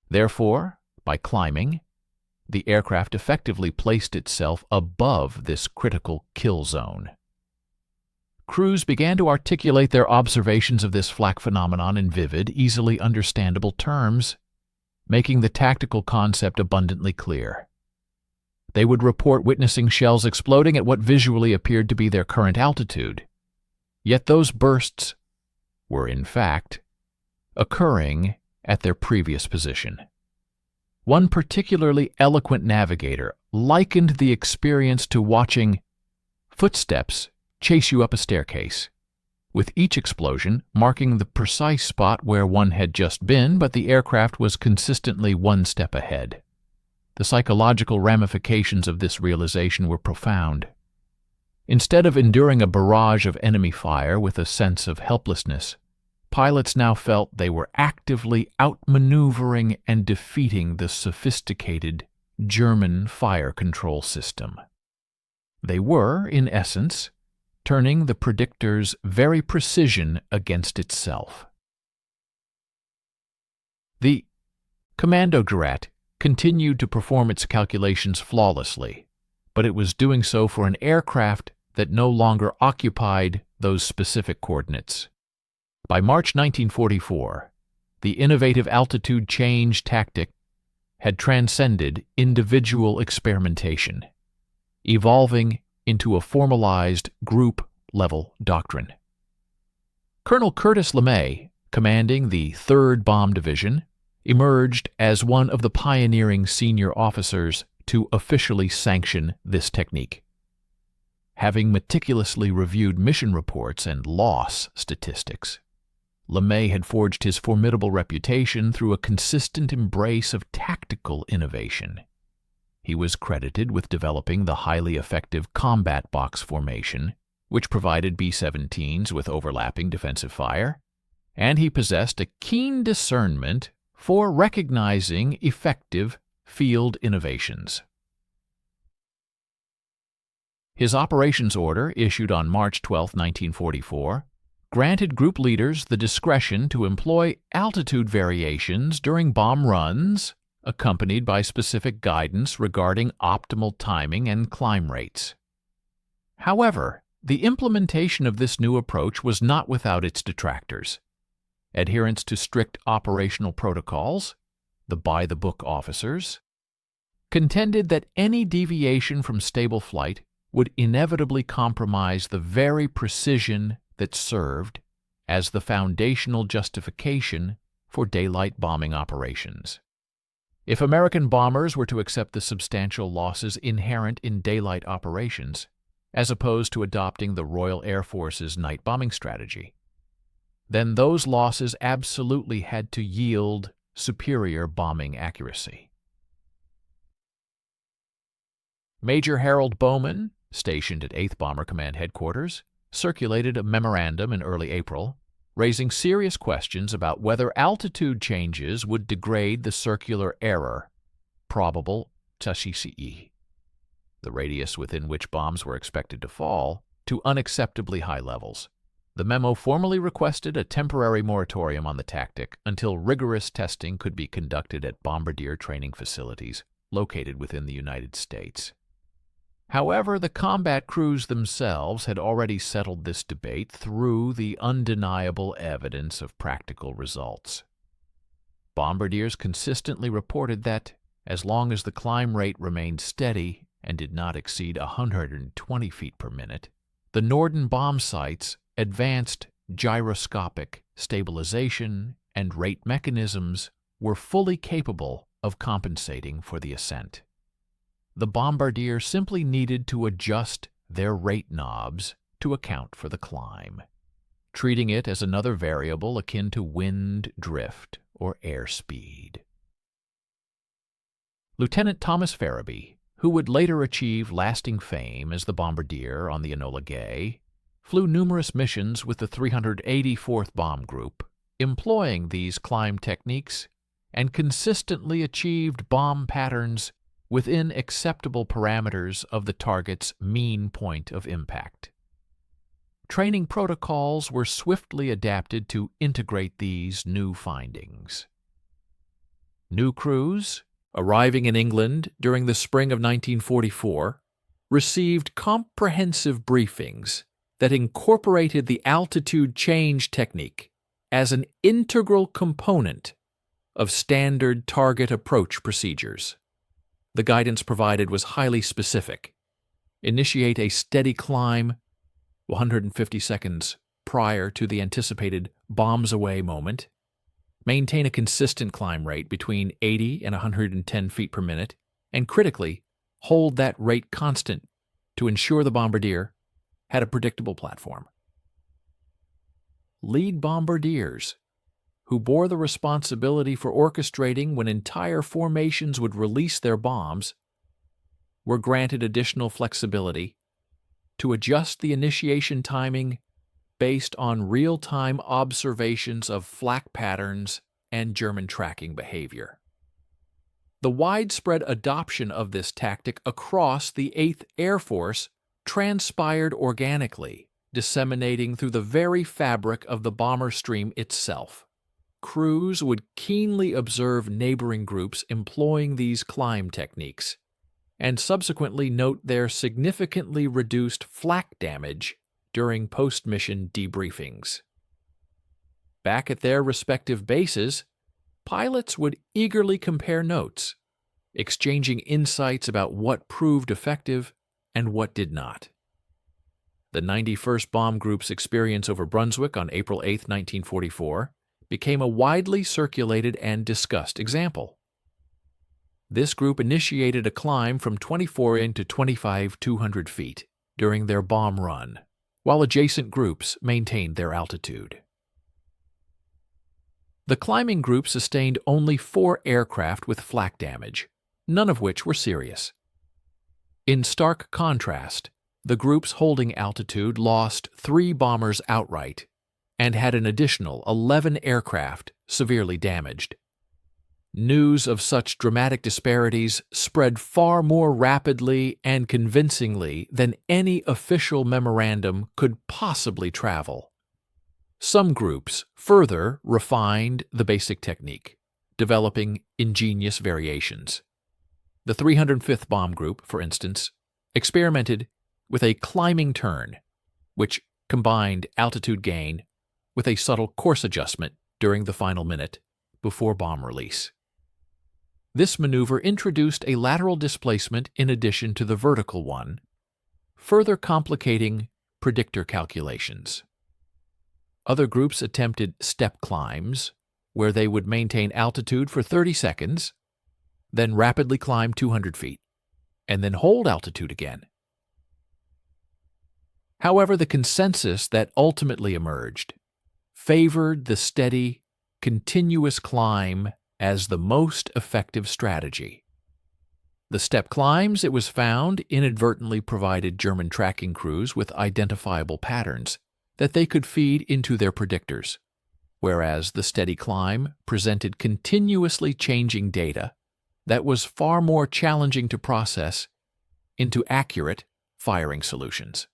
Therefore, by climbing, the aircraft effectively placed itself above this critical kill zone. Crews began to articulate their observations of this flak phenomenon in vivid, easily understandable terms, making the tactical concept abundantly clear. They would report witnessing shells exploding at what visually appeared to be their current altitude. Yet those bursts were, in fact, occurring at their previous position. One particularly eloquent navigator likened the experience to watching footsteps chase you up a staircase, with each explosion marking the precise spot where one had just been, but the aircraft was consistently one step ahead. The psychological ramifications of this realization were profound. Instead of enduring a barrage of enemy fire with a sense of helplessness, pilots now felt they were actively outmaneuvering and defeating the sophisticated German fire control system. They were, in essence, turning the Predictor's very precision against itself. The Kommandogeret continued to perform its calculations flawlessly, but it was doing so for an aircraft that no longer occupied those specific coordinates. By March 1944, the innovative altitude change tactic had transcended individual experimentation, evolving into a formalized group-level doctrine. Colonel Curtis LeMay, commanding the 3rd Bomb Division, emerged as one of the pioneering senior officers to officially sanction this technique. Having meticulously reviewed mission reports and loss statistics, LeMay had forged his formidable reputation through a consistent embrace of tactical innovation. He was credited with developing the highly effective combat box formation, which provided B-17s with overlapping defensive fire, and he possessed a keen discernment for recognizing effective field innovations. His operations order, issued on March 12, 1944, granted group leaders the discretion to employ altitude variations during bomb runs, accompanied by specific guidance regarding optimal timing and climb rates. However, the implementation of this new approach was not without its detractors. Adherence to strict operational protocols, the by-the-book officers, contended that any deviation from stable flight would inevitably compromise the very precision that served as the foundational justification for daylight bombing operations. If American bombers were to accept the substantial losses inherent in daylight operations, as opposed to adopting the Royal Air Force's night bombing strategy, then those losses absolutely had to yield superior bombing accuracy. Major Harold Bowman, stationed at 8th Bomber Command Headquarters, circulated a memorandum in early April, raising serious questions about whether altitude changes would degrade the circular error, probable CCE, the radius within which bombs were expected to fall, to unacceptably high levels. The memo formally requested a temporary moratorium on the tactic until rigorous testing could be conducted at bombardier training facilities located within the United States. However, the combat crews themselves had already settled this debate through the undeniable evidence of practical results. Bombardiers consistently reported that, as long as the climb rate remained steady and did not exceed 120 feet per minute, the Norden bomb sights advanced gyroscopic stabilization and rate mechanisms were fully capable of compensating for the ascent. The bombardier simply needed to adjust their rate knobs to account for the climb, treating it as another variable akin to wind drift or airspeed. Lieutenant Thomas Farabee, who would later achieve lasting fame as the bombardier on the Enola Gay, flew numerous missions with the 384th Bomb Group, employing these climb techniques, and consistently achieved bomb patterns within acceptable parameters of the target's mean point of impact. Training protocols were swiftly adapted to integrate these new findings. New crews, arriving in England during the spring of 1944, received comprehensive briefings that incorporated the altitude change technique as an integral component of standard target approach procedures. The guidance provided was highly specific. Initiate a steady climb 150 seconds prior to the anticipated bombs away moment. Maintain a consistent climb rate between 80 and 110 feet per minute, and critically, hold that rate constant to ensure the bombardier had a predictable platform. Lead bombardiers, who bore the responsibility for orchestrating when entire formations would release their bombs, were granted additional flexibility to adjust the initiation timing based on real-time observations of flak patterns and German tracking behavior. The widespread adoption of this tactic across the 8th Air Force transpired organically, disseminating through the very fabric of the bomber stream itself. Crews would keenly observe neighboring groups employing these climb techniques, and subsequently note their significantly reduced flak damage during post-mission debriefings. Back at their respective bases, pilots would eagerly compare notes, exchanging insights about what proved effective and what did not. The 91st Bomb Group's experience over Brunswick on April 8, 1944, became a widely circulated and discussed example. This group initiated a climb from 24 into 25,200 feet during their bomb run, while adjacent groups maintained their altitude. The climbing group sustained only 4 aircraft with flak damage, none of which were serious. In stark contrast, the groups holding altitude lost 3 bombers outright and had an additional 11 aircraft severely damaged. News of such dramatic disparities spread far more rapidly and convincingly than any official memorandum could possibly travel. Some groups further refined the basic technique, developing ingenious variations. The 305th Bomb Group, for instance, experimented with a climbing turn, which combined altitude gain with a subtle course adjustment during the final minute before bomb release. This maneuver introduced a lateral displacement in addition to the vertical one, further complicating predictor calculations. Other groups attempted step climbs, where they would maintain altitude for 30 seconds, then rapidly climb 200 feet, and then hold altitude again. However, the consensus that ultimately emerged favored the steady, continuous climb as the most effective strategy. The step climbs, it was found, inadvertently provided German tracking crews with identifiable patterns that they could feed into their predictors, whereas the steady climb presented continuously changing data that was far more challenging to process into accurate firing solutions.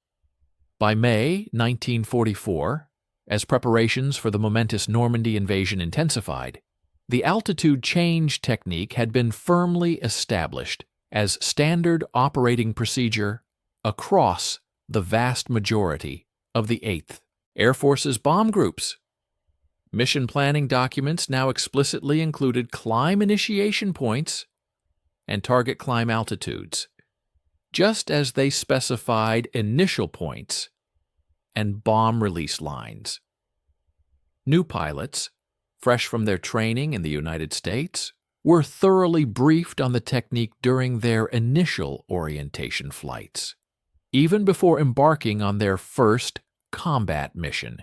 By May 1944, as preparations for the momentous Normandy invasion intensified, the altitude change technique had been firmly established as standard operating procedure across the vast majority of the 8th Air Force's bomb groups. Mission planning documents now explicitly included climb initiation points and target climb altitudes, just as they specified initial points and bomb release lines. New pilots, fresh from their training in the United States, were thoroughly briefed on the technique during their initial orientation flights, even before embarking on their first combat mission.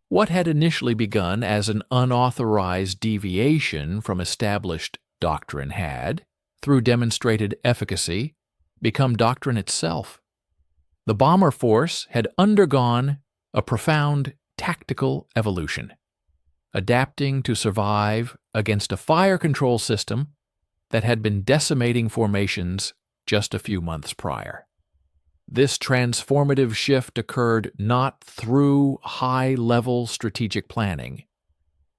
What had initially begun as an unauthorized deviation from established doctrine had, through demonstrated efficacy, become doctrine itself. The bomber force had undergone a profound tactical evolution, adapting to survive against a fire control system that had been decimating formations just a few months prior. This transformative shift occurred not through high-level strategic planning,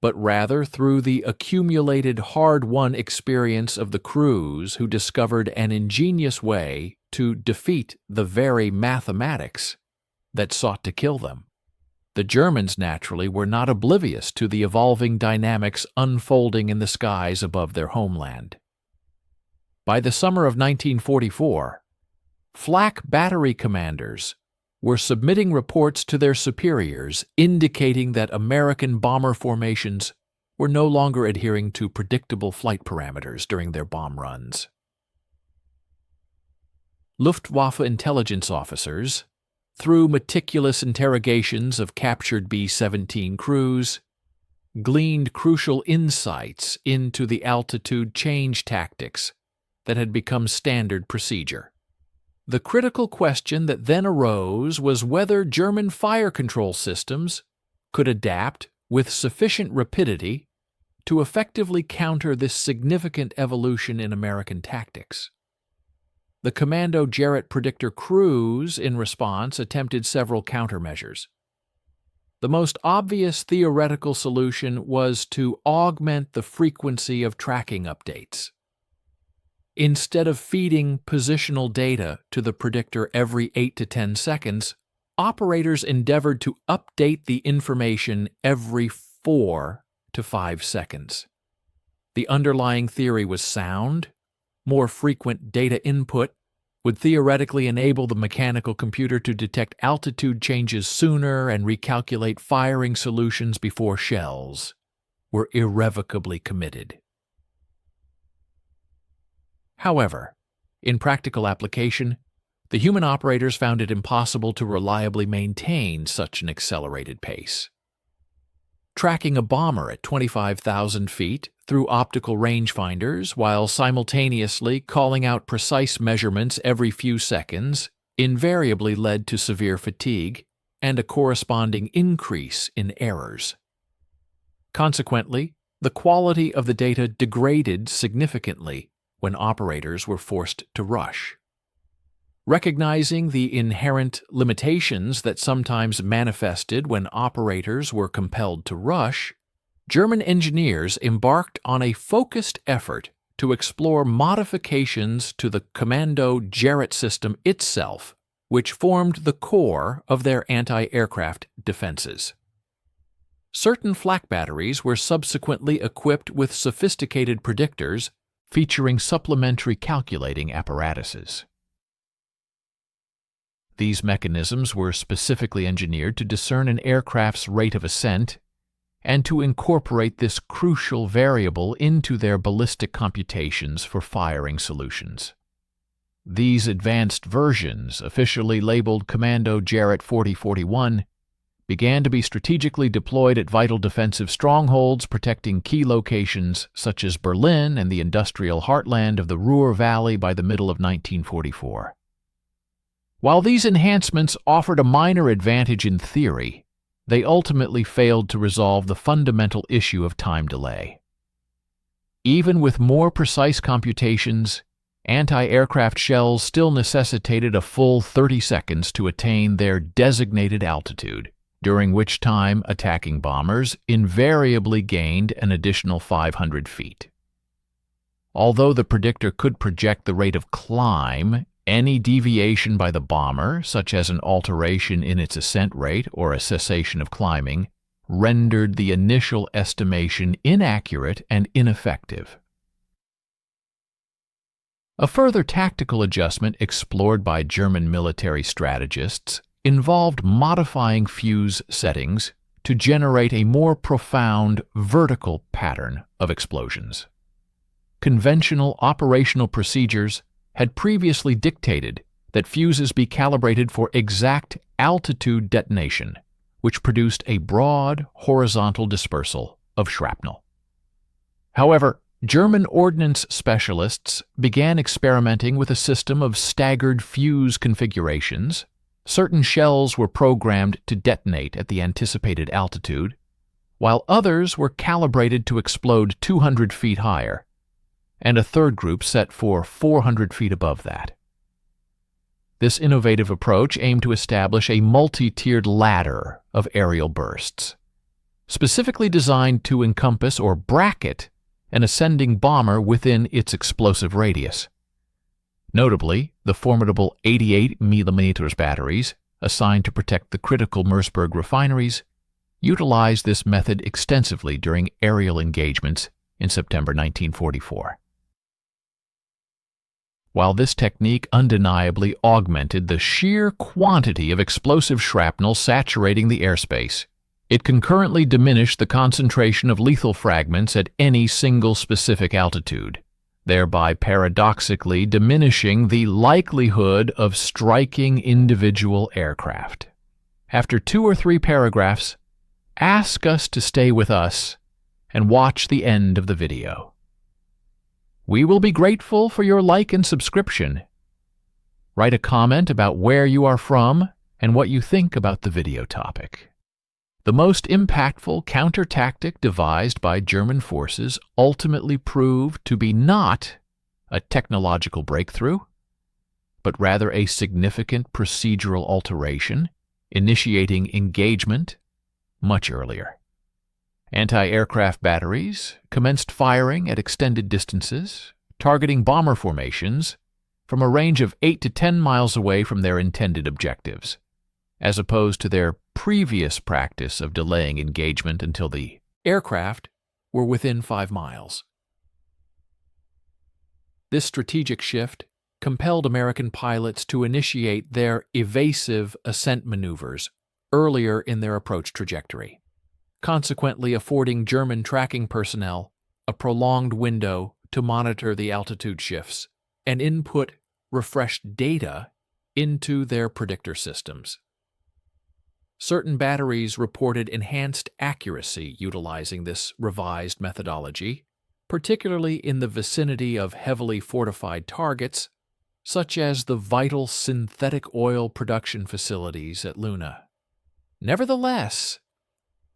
but rather through the accumulated hard-won experience of the crews who discovered an ingenious way to defeat the very mathematics that sought to kill them. The Germans, naturally, were not oblivious to the evolving dynamics unfolding in the skies above their homeland. By the summer of 1944, Flak battery commanders were submitting reports to their superiors indicating that American bomber formations were no longer adhering to predictable flight parameters during their bomb runs. Luftwaffe intelligence officers, through meticulous interrogations of captured B-17 crews, gleaned crucial insights into the altitude change tactics that had become standard procedure. The critical question that then arose was whether German fire control systems could adapt with sufficient rapidity to effectively counter this significant evolution in American tactics. The Commando Jarrett Predictor crews, in response, attempted several countermeasures. The most obvious theoretical solution was to augment the frequency of tracking updates. Instead of feeding positional data to the predictor every 8 to 10 seconds, operators endeavored to update the information every 4 to 5 seconds. The underlying theory was sound. More frequent data input would theoretically enable the mechanical computer to detect altitude changes sooner and recalculate firing solutions before shells were irrevocably committed. However, in practical application, the human operators found it impossible to reliably maintain such an accelerated pace. Tracking a bomber at 25,000 feet through optical rangefinders while simultaneously calling out precise measurements every few seconds invariably led to severe fatigue and a corresponding increase in errors. Consequently, the quality of the data degraded significantly when operators were forced to rush. Recognizing the inherent limitations that sometimes manifested when operators were compelled to rush, German engineers embarked on a focused effort to explore modifications to the Commando Jarrett system itself, which formed the core of their anti-aircraft defenses. Certain flak batteries were subsequently equipped with sophisticated predictors featuring supplementary calculating apparatuses. These mechanisms were specifically engineered to discern an aircraft's rate of ascent and to incorporate this crucial variable into their ballistic computations for firing solutions. These advanced versions, officially labeled Commando Jarrett 4041, began to be strategically deployed at vital defensive strongholds protecting key locations such as Berlin and the industrial heartland of the Ruhr Valley by the middle of 1944. While these enhancements offered a minor advantage in theory, they ultimately failed to resolve the fundamental issue of time delay. Even with more precise computations, anti-aircraft shells still necessitated a full 30 seconds to attain their designated altitude, during which time attacking bombers invariably gained an additional 500 feet. Although the predictor could project the rate of climb, any deviation by the bomber, such as an alteration in its ascent rate or a cessation of climbing, rendered the initial estimation inaccurate and ineffective. A further tactical adjustment explored by German military strategists involved modifying fuse settings to generate a more profound vertical pattern of explosions. Conventional operational procedures had previously dictated that fuses be calibrated for exact altitude detonation, which produced a broad horizontal dispersal of shrapnel. However, German ordnance specialists began experimenting with a system of staggered fuse configurations. Certain shells were programmed to detonate at the anticipated altitude, while others were calibrated to explode 200 feet higher, and a third group set for 400 feet above that. This innovative approach aimed to establish a multi-tiered ladder of aerial bursts, specifically designed to encompass or bracket an ascending bomber within its explosive radius. Notably, the formidable 88mm batteries, assigned to protect the critical Merseburg refineries, utilized this method extensively during aerial engagements in September 1944. While this technique undeniably augmented the sheer quantity of explosive shrapnel saturating the airspace, it concurrently diminished the concentration of lethal fragments at any single specific altitude, thereby paradoxically diminishing the likelihood of striking individual aircraft. After 2 or 3 paragraphs, ask us to stay with us and watch the end of the video. We will be grateful for your like and subscription. Write a comment about where you are from and what you think about the video topic. The most impactful counter-tactic devised by German forces ultimately proved to be not a technological breakthrough, but rather a significant procedural alteration, initiating engagement much earlier. Anti-aircraft batteries commenced firing at extended distances, targeting bomber formations from a range of 8 to 10 miles away from their intended objectives, as opposed to their previous practice of delaying engagement until the aircraft were within 5 miles. This strategic shift compelled American pilots to initiate their evasive ascent maneuvers earlier in their approach trajectory, consequently affording German tracking personnel a prolonged window to monitor the altitude shifts and input refreshed data into their predictor systems. Certain batteries reported enhanced accuracy utilizing this revised methodology, particularly in the vicinity of heavily fortified targets, such as the vital synthetic oil production facilities at Luna. Nevertheless,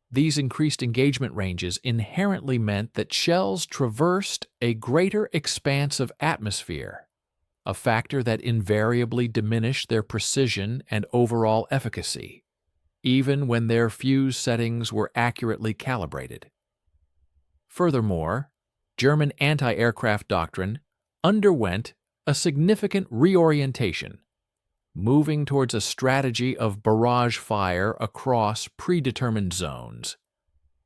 these increased engagement ranges inherently meant that shells traversed a greater expanse of atmosphere, a factor that invariably diminished their precision and overall efficacy, even when their fuse settings were accurately calibrated. Furthermore, German anti-aircraft doctrine underwent a significant reorientation, moving towards a strategy of barrage fire across predetermined zones,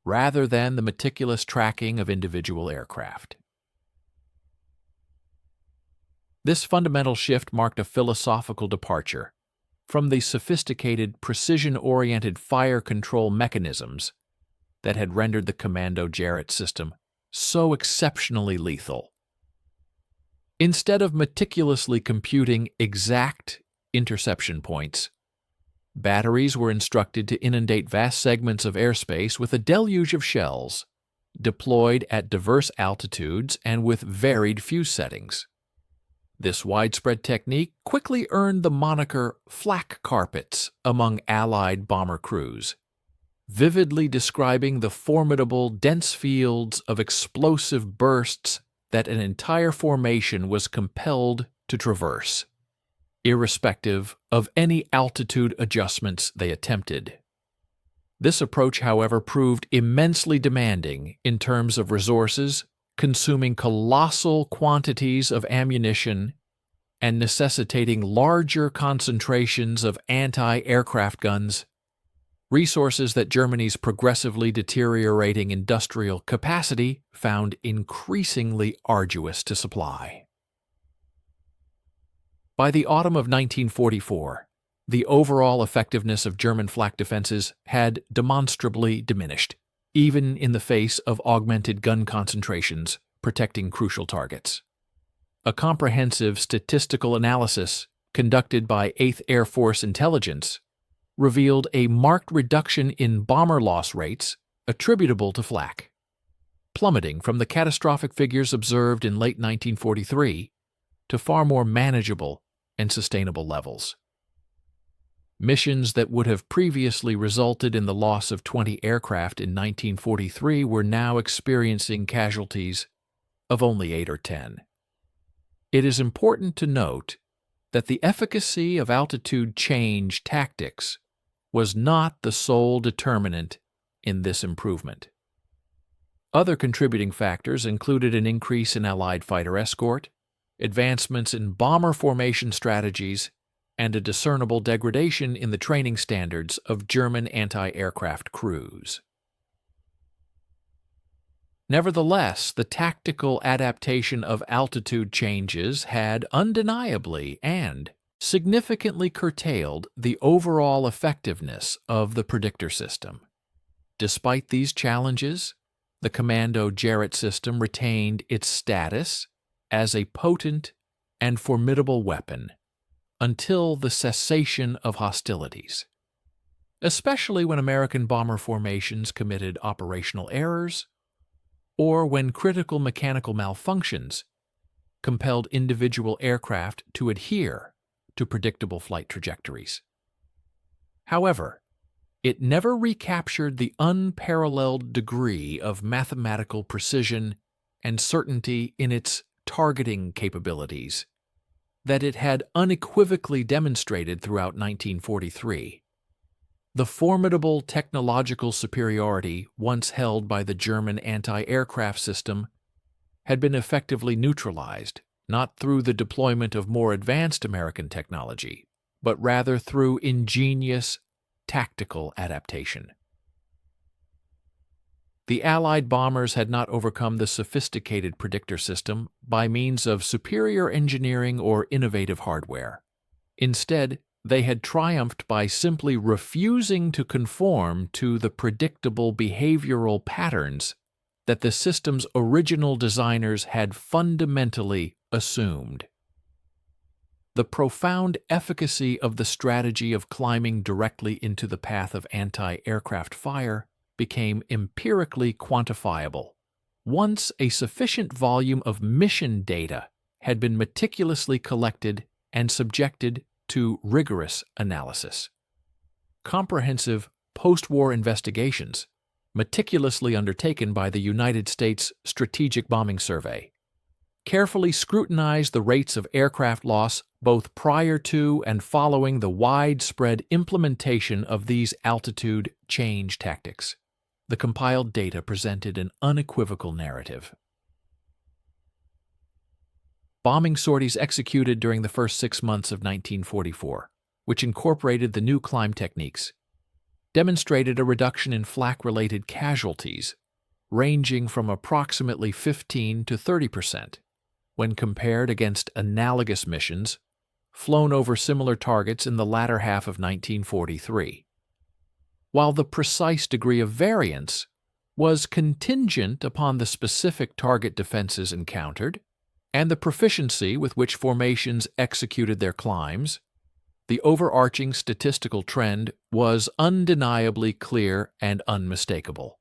rather than the meticulous tracking of individual aircraft. This fundamental shift marked a philosophical departure from the sophisticated, precision-oriented fire control mechanisms that had rendered the Commando Jarrett system so exceptionally lethal. Instead of meticulously computing exact interception points, batteries were instructed to inundate vast segments of airspace with a deluge of shells, deployed at diverse altitudes and with varied fuse settings. This widespread technique quickly earned the moniker Flak carpets among Allied bomber crews, vividly describing the formidable, dense fields of explosive bursts that an entire formation was compelled to traverse, irrespective of any altitude adjustments they attempted. This approach, however, proved immensely demanding in terms of resources, consuming colossal quantities of ammunition and necessitating larger concentrations of anti-aircraft guns, resources that Germany's progressively deteriorating industrial capacity found increasingly arduous to supply. By the autumn of 1944, the overall effectiveness of German flak defenses had demonstrably diminished, even in the face of augmented gun concentrations protecting crucial targets. A comprehensive statistical analysis conducted by 8th Air Force Intelligence revealed a marked reduction in bomber loss rates attributable to flak, plummeting from the catastrophic figures observed in late 1943 to far more manageable and sustainable levels. Missions that would have previously resulted in the loss of 20 aircraft in 1943 were now experiencing casualties of only 8 or 10. It is important to note that the efficacy of altitude change tactics was not the sole determinant in this improvement. Other contributing factors included an increase in Allied fighter escort, advancements in bomber formation strategies, and a discernible degradation in the training standards of German anti-aircraft crews. Nevertheless, the tactical adaptation of altitude changes had undeniably and significantly curtailed the overall effectiveness of the predictor system. Despite these challenges, the Commando Jarrett system retained its status as a potent and formidable weapon until the cessation of hostilities, especially when American bomber formations committed operational errors or when critical mechanical malfunctions compelled individual aircraft to adhere to predictable flight trajectories. However, it never recaptured the unparalleled degree of mathematical precision and certainty in its targeting capabilities that it had unequivocally demonstrated throughout 1943. The formidable technological superiority once held by the German anti-aircraft system had been effectively neutralized, not through the deployment of more advanced American technology, but rather through ingenious tactical adaptation. The Allied bombers had not overcome the sophisticated predictor system by means of superior engineering or innovative hardware. Instead, they had triumphed by simply refusing to conform to the predictable behavioral patterns that the system's original designers had fundamentally assumed. The profound efficacy of the strategy of climbing directly into the path of anti-aircraft fire became empirically quantifiable once a sufficient volume of mission data had been meticulously collected and subjected to rigorous analysis. Comprehensive post-war investigations, meticulously undertaken by the United States Strategic Bombing Survey, carefully scrutinized the rates of aircraft loss both prior to and following the widespread implementation of these altitude change tactics. The compiled data presented an unequivocal narrative. Bombing sorties executed during the first 6 months of 1944, which incorporated the new climb techniques, demonstrated a reduction in flak-related casualties ranging from approximately 15 to 30% when compared against analogous missions flown over similar targets in the latter half of 1943. While the precise degree of variance was contingent upon the specific target defenses encountered and the proficiency with which formations executed their climbs, the overarching statistical trend was undeniably clear and unmistakable.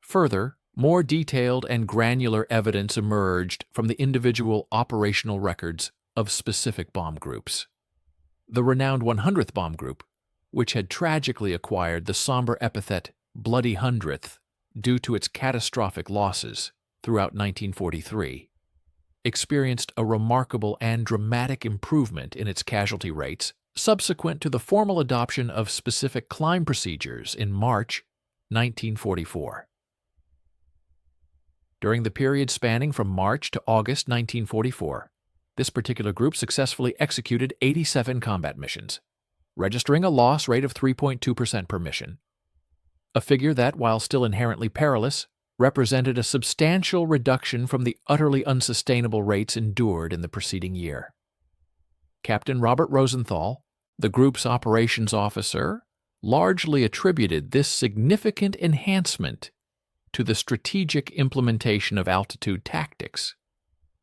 Further, more detailed and granular evidence emerged from the individual operational records of specific bomb groups. The renowned 100th Bomb Group, which had tragically acquired the somber epithet Bloody Hundredth due to its catastrophic losses throughout 1943, experienced a remarkable and dramatic improvement in its casualty rates subsequent to the formal adoption of specific climb procedures in March 1944. During the period spanning from March to August 1944, this particular group successfully executed 87 combat missions, registering a loss rate of 3.2% per mission, a figure that, while still inherently perilous, represented a substantial reduction from the utterly unsustainable rates endured in the preceding year. Captain Robert Rosenthal, the group's operations officer, largely attributed this significant enhancement to the strategic implementation of altitude tactics,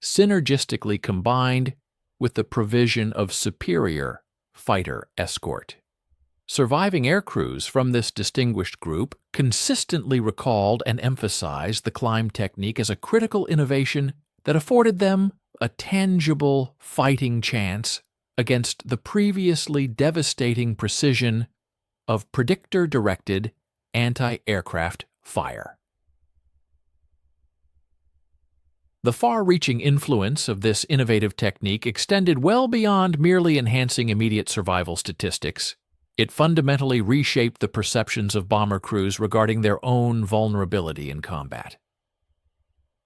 synergistically combined with the provision of superior fighter escort. Surviving aircrews from this distinguished group consistently recalled and emphasized the climb technique as a critical innovation that afforded them a tangible fighting chance against the previously devastating precision of predictor-directed anti-aircraft fire. The far-reaching influence of this innovative technique extended well beyond merely enhancing immediate survival statistics. It fundamentally reshaped the perceptions of bomber crews regarding their own vulnerability in combat.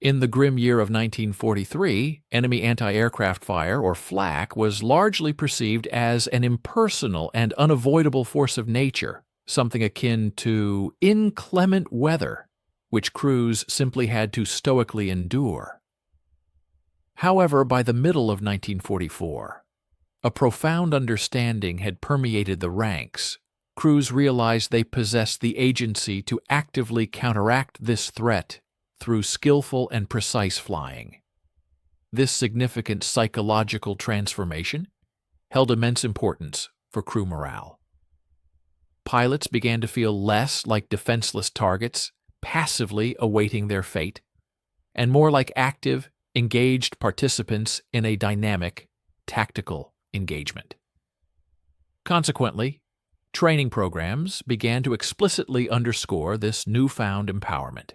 In the grim year of 1943, enemy anti-aircraft fire, or Flak, was largely perceived as an impersonal and unavoidable force of nature, something akin to inclement weather, which crews simply had to stoically endure. However, by the middle of 1944, a profound understanding had permeated the ranks. Crews realized they possessed the agency to actively counteract this threat through skillful and precise flying. This significant psychological transformation held immense importance for crew morale. Pilots began to feel less like defenseless targets, passively awaiting their fate, and more like active, engaged participants in a dynamic, tactical engagement. Consequently, training programs began to explicitly underscore this newfound empowerment.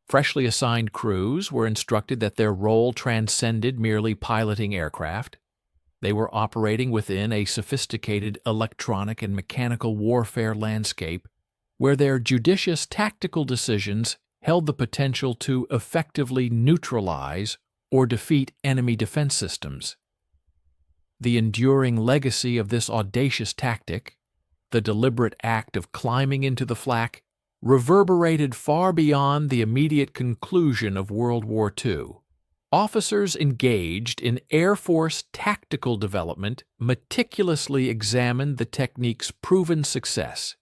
Freshly assigned crews were instructed that their role transcended merely piloting aircraft. They were operating within a sophisticated electronic and mechanical warfare landscape where their judicious tactical decisions held the potential to effectively neutralize or defeat enemy defense systems. The enduring legacy of this audacious tactic, the deliberate act of climbing into the flak, reverberated far beyond the immediate conclusion of World War II. Officers engaged in Air Force tactical development meticulously examined the technique's proven success,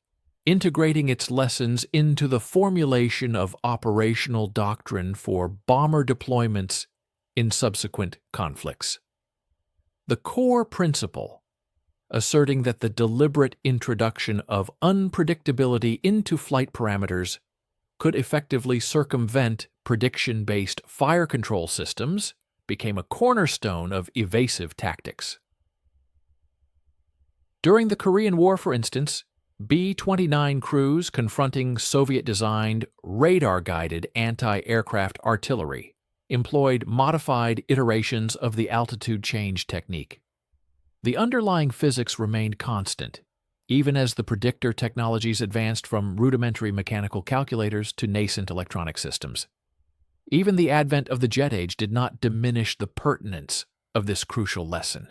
integrating its lessons into the formulation of operational doctrine for bomber deployments in subsequent conflicts. The core principle, asserting that the deliberate introduction of unpredictability into flight parameters could effectively circumvent prediction-based fire control systems, became a cornerstone of evasive tactics. During the Korean War, for instance, B-29 crews confronting Soviet-designed, radar-guided anti-aircraft artillery employed modified iterations of the altitude change technique. The underlying physics remained constant, even as the predictor technologies advanced from rudimentary mechanical calculators to nascent electronic systems. Even the advent of the jet age did not diminish the pertinence of this crucial lesson.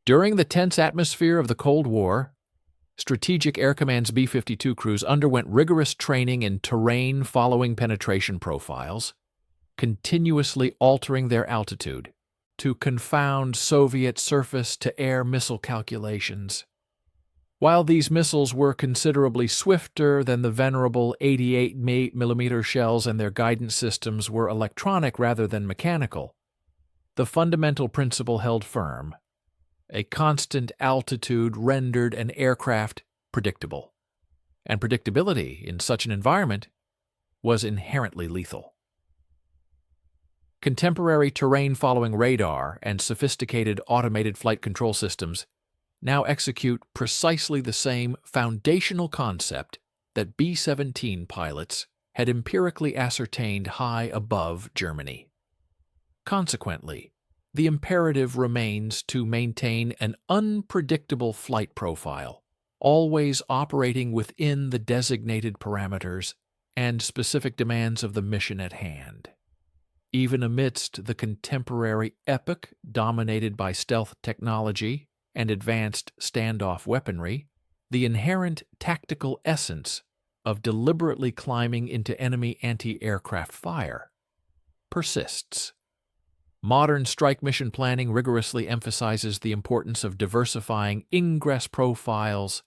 During the tense atmosphere of the Cold War, Strategic Air Command's B-52 crews underwent rigorous training in terrain-following penetration profiles, continuously altering their altitude to confound Soviet surface-to-air missile calculations. While these missiles were considerably swifter than the venerable 88mm shells and their guidance systems were electronic rather than mechanical, the fundamental principle held firm. A constant altitude rendered an aircraft predictable, and predictability in such an environment was inherently lethal. Contemporary terrain-following radar and sophisticated automated flight control systems now execute precisely the same foundational concept that B-17 pilots had empirically ascertained high above Germany. Consequently, the imperative remains to maintain an unpredictable flight profile, always operating within the designated parameters and specific demands of the mission at hand. Even amidst the contemporary epoch dominated by stealth technology and advanced standoff weaponry, the inherent tactical essence of deliberately climbing into enemy anti-aircraft fire persists. Modern strike mission planning rigorously emphasizes the importance of diversifying ingress profiles,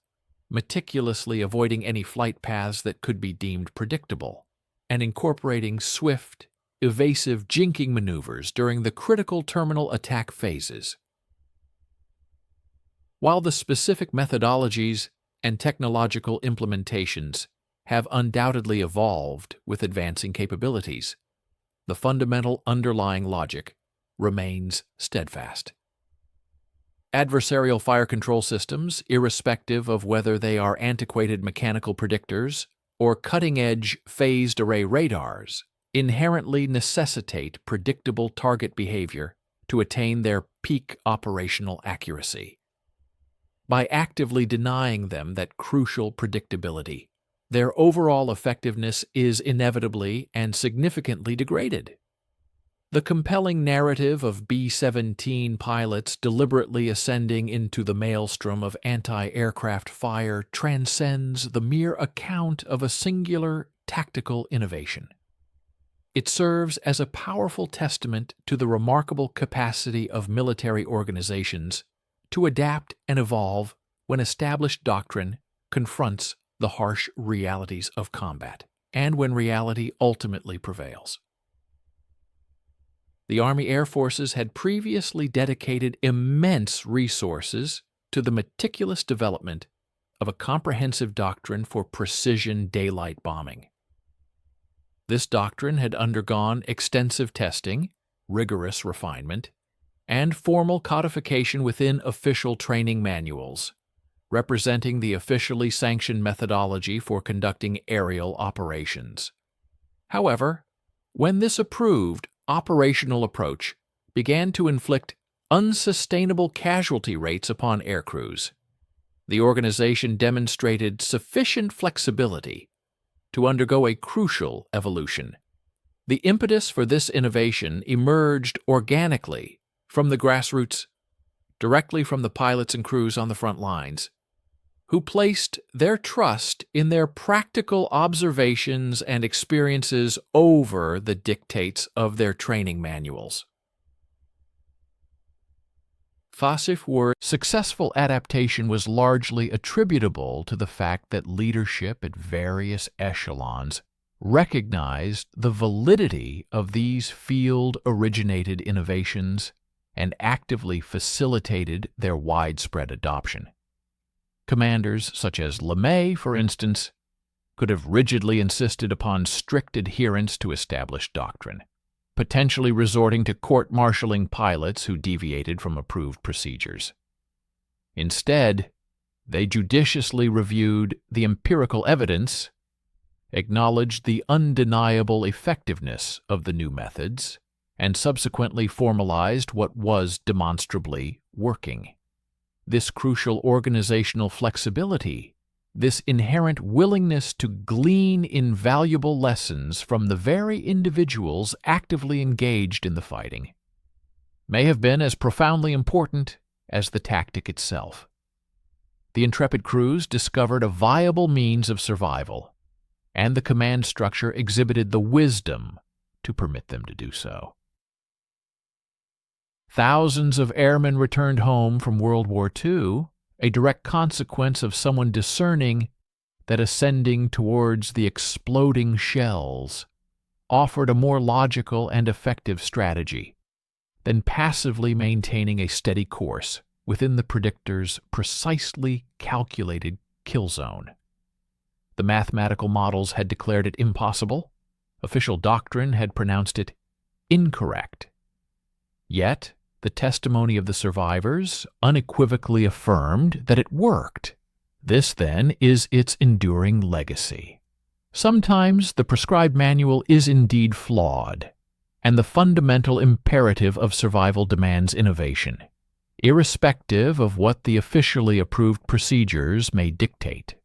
meticulously avoiding any flight paths that could be deemed predictable, and incorporating swift, evasive jinking maneuvers during the critical terminal attack phases. While the specific methodologies and technological implementations have undoubtedly evolved with advancing capabilities, the fundamental underlying logic remains steadfast. Adversarial fire control systems, irrespective of whether they are antiquated mechanical predictors or cutting-edge phased array radars, inherently necessitate predictable target behavior to attain their peak operational accuracy. By actively denying them that crucial predictability, their overall effectiveness is inevitably and significantly degraded. The compelling narrative of B-17 pilots deliberately ascending into the maelstrom of anti-aircraft fire transcends the mere account of a singular tactical innovation. It serves as a powerful testament to the remarkable capacity of military organizations to adapt and evolve when established doctrine confronts the harsh realities of combat, and when reality ultimately prevails. The Army Air Forces had previously dedicated immense resources to the meticulous development of a comprehensive doctrine for precision daylight bombing. This doctrine had undergone extensive testing, rigorous refinement, and formal codification within official training manuals, representing the officially sanctioned methodology for conducting aerial operations. However, when this approved operational approach began to inflict unsustainable casualty rates upon aircrews, the organization demonstrated sufficient flexibility to undergo a crucial evolution. The impetus for this innovation emerged organically from the grassroots, directly from the pilots and crews on the front lines, who placed their trust in their practical observations and experiences over the dictates of their training manuals. Thus, successful adaptation was largely attributable to the fact that leadership at various echelons recognized the validity of these field-originated innovations and actively facilitated their widespread adoption. Commanders such as LeMay, for instance, could have rigidly insisted upon strict adherence to established doctrine, potentially resorting to court-martialing pilots who deviated from approved procedures. Instead, they judiciously reviewed the empirical evidence, acknowledged the undeniable effectiveness of the new methods, and subsequently formalized what was demonstrably working. This crucial organizational flexibility, this inherent willingness to glean invaluable lessons from the very individuals actively engaged in the fighting, may have been as profoundly important as the tactic itself. The intrepid crews discovered a viable means of survival, and the command structure exhibited the wisdom to permit them to do so. Thousands of airmen returned home from World War II, a direct consequence of someone discerning that ascending towards the exploding shells offered a more logical and effective strategy than passively maintaining a steady course within the Predictors' precisely calculated kill zone. The mathematical models had declared it impossible. Official doctrine had pronounced it incorrect. Yet, the testimony of the survivors unequivocally affirmed that it worked. This, then, is its enduring legacy. Sometimes the prescribed manual is indeed flawed, and the fundamental imperative of survival demands innovation, irrespective of what the officially approved procedures may dictate.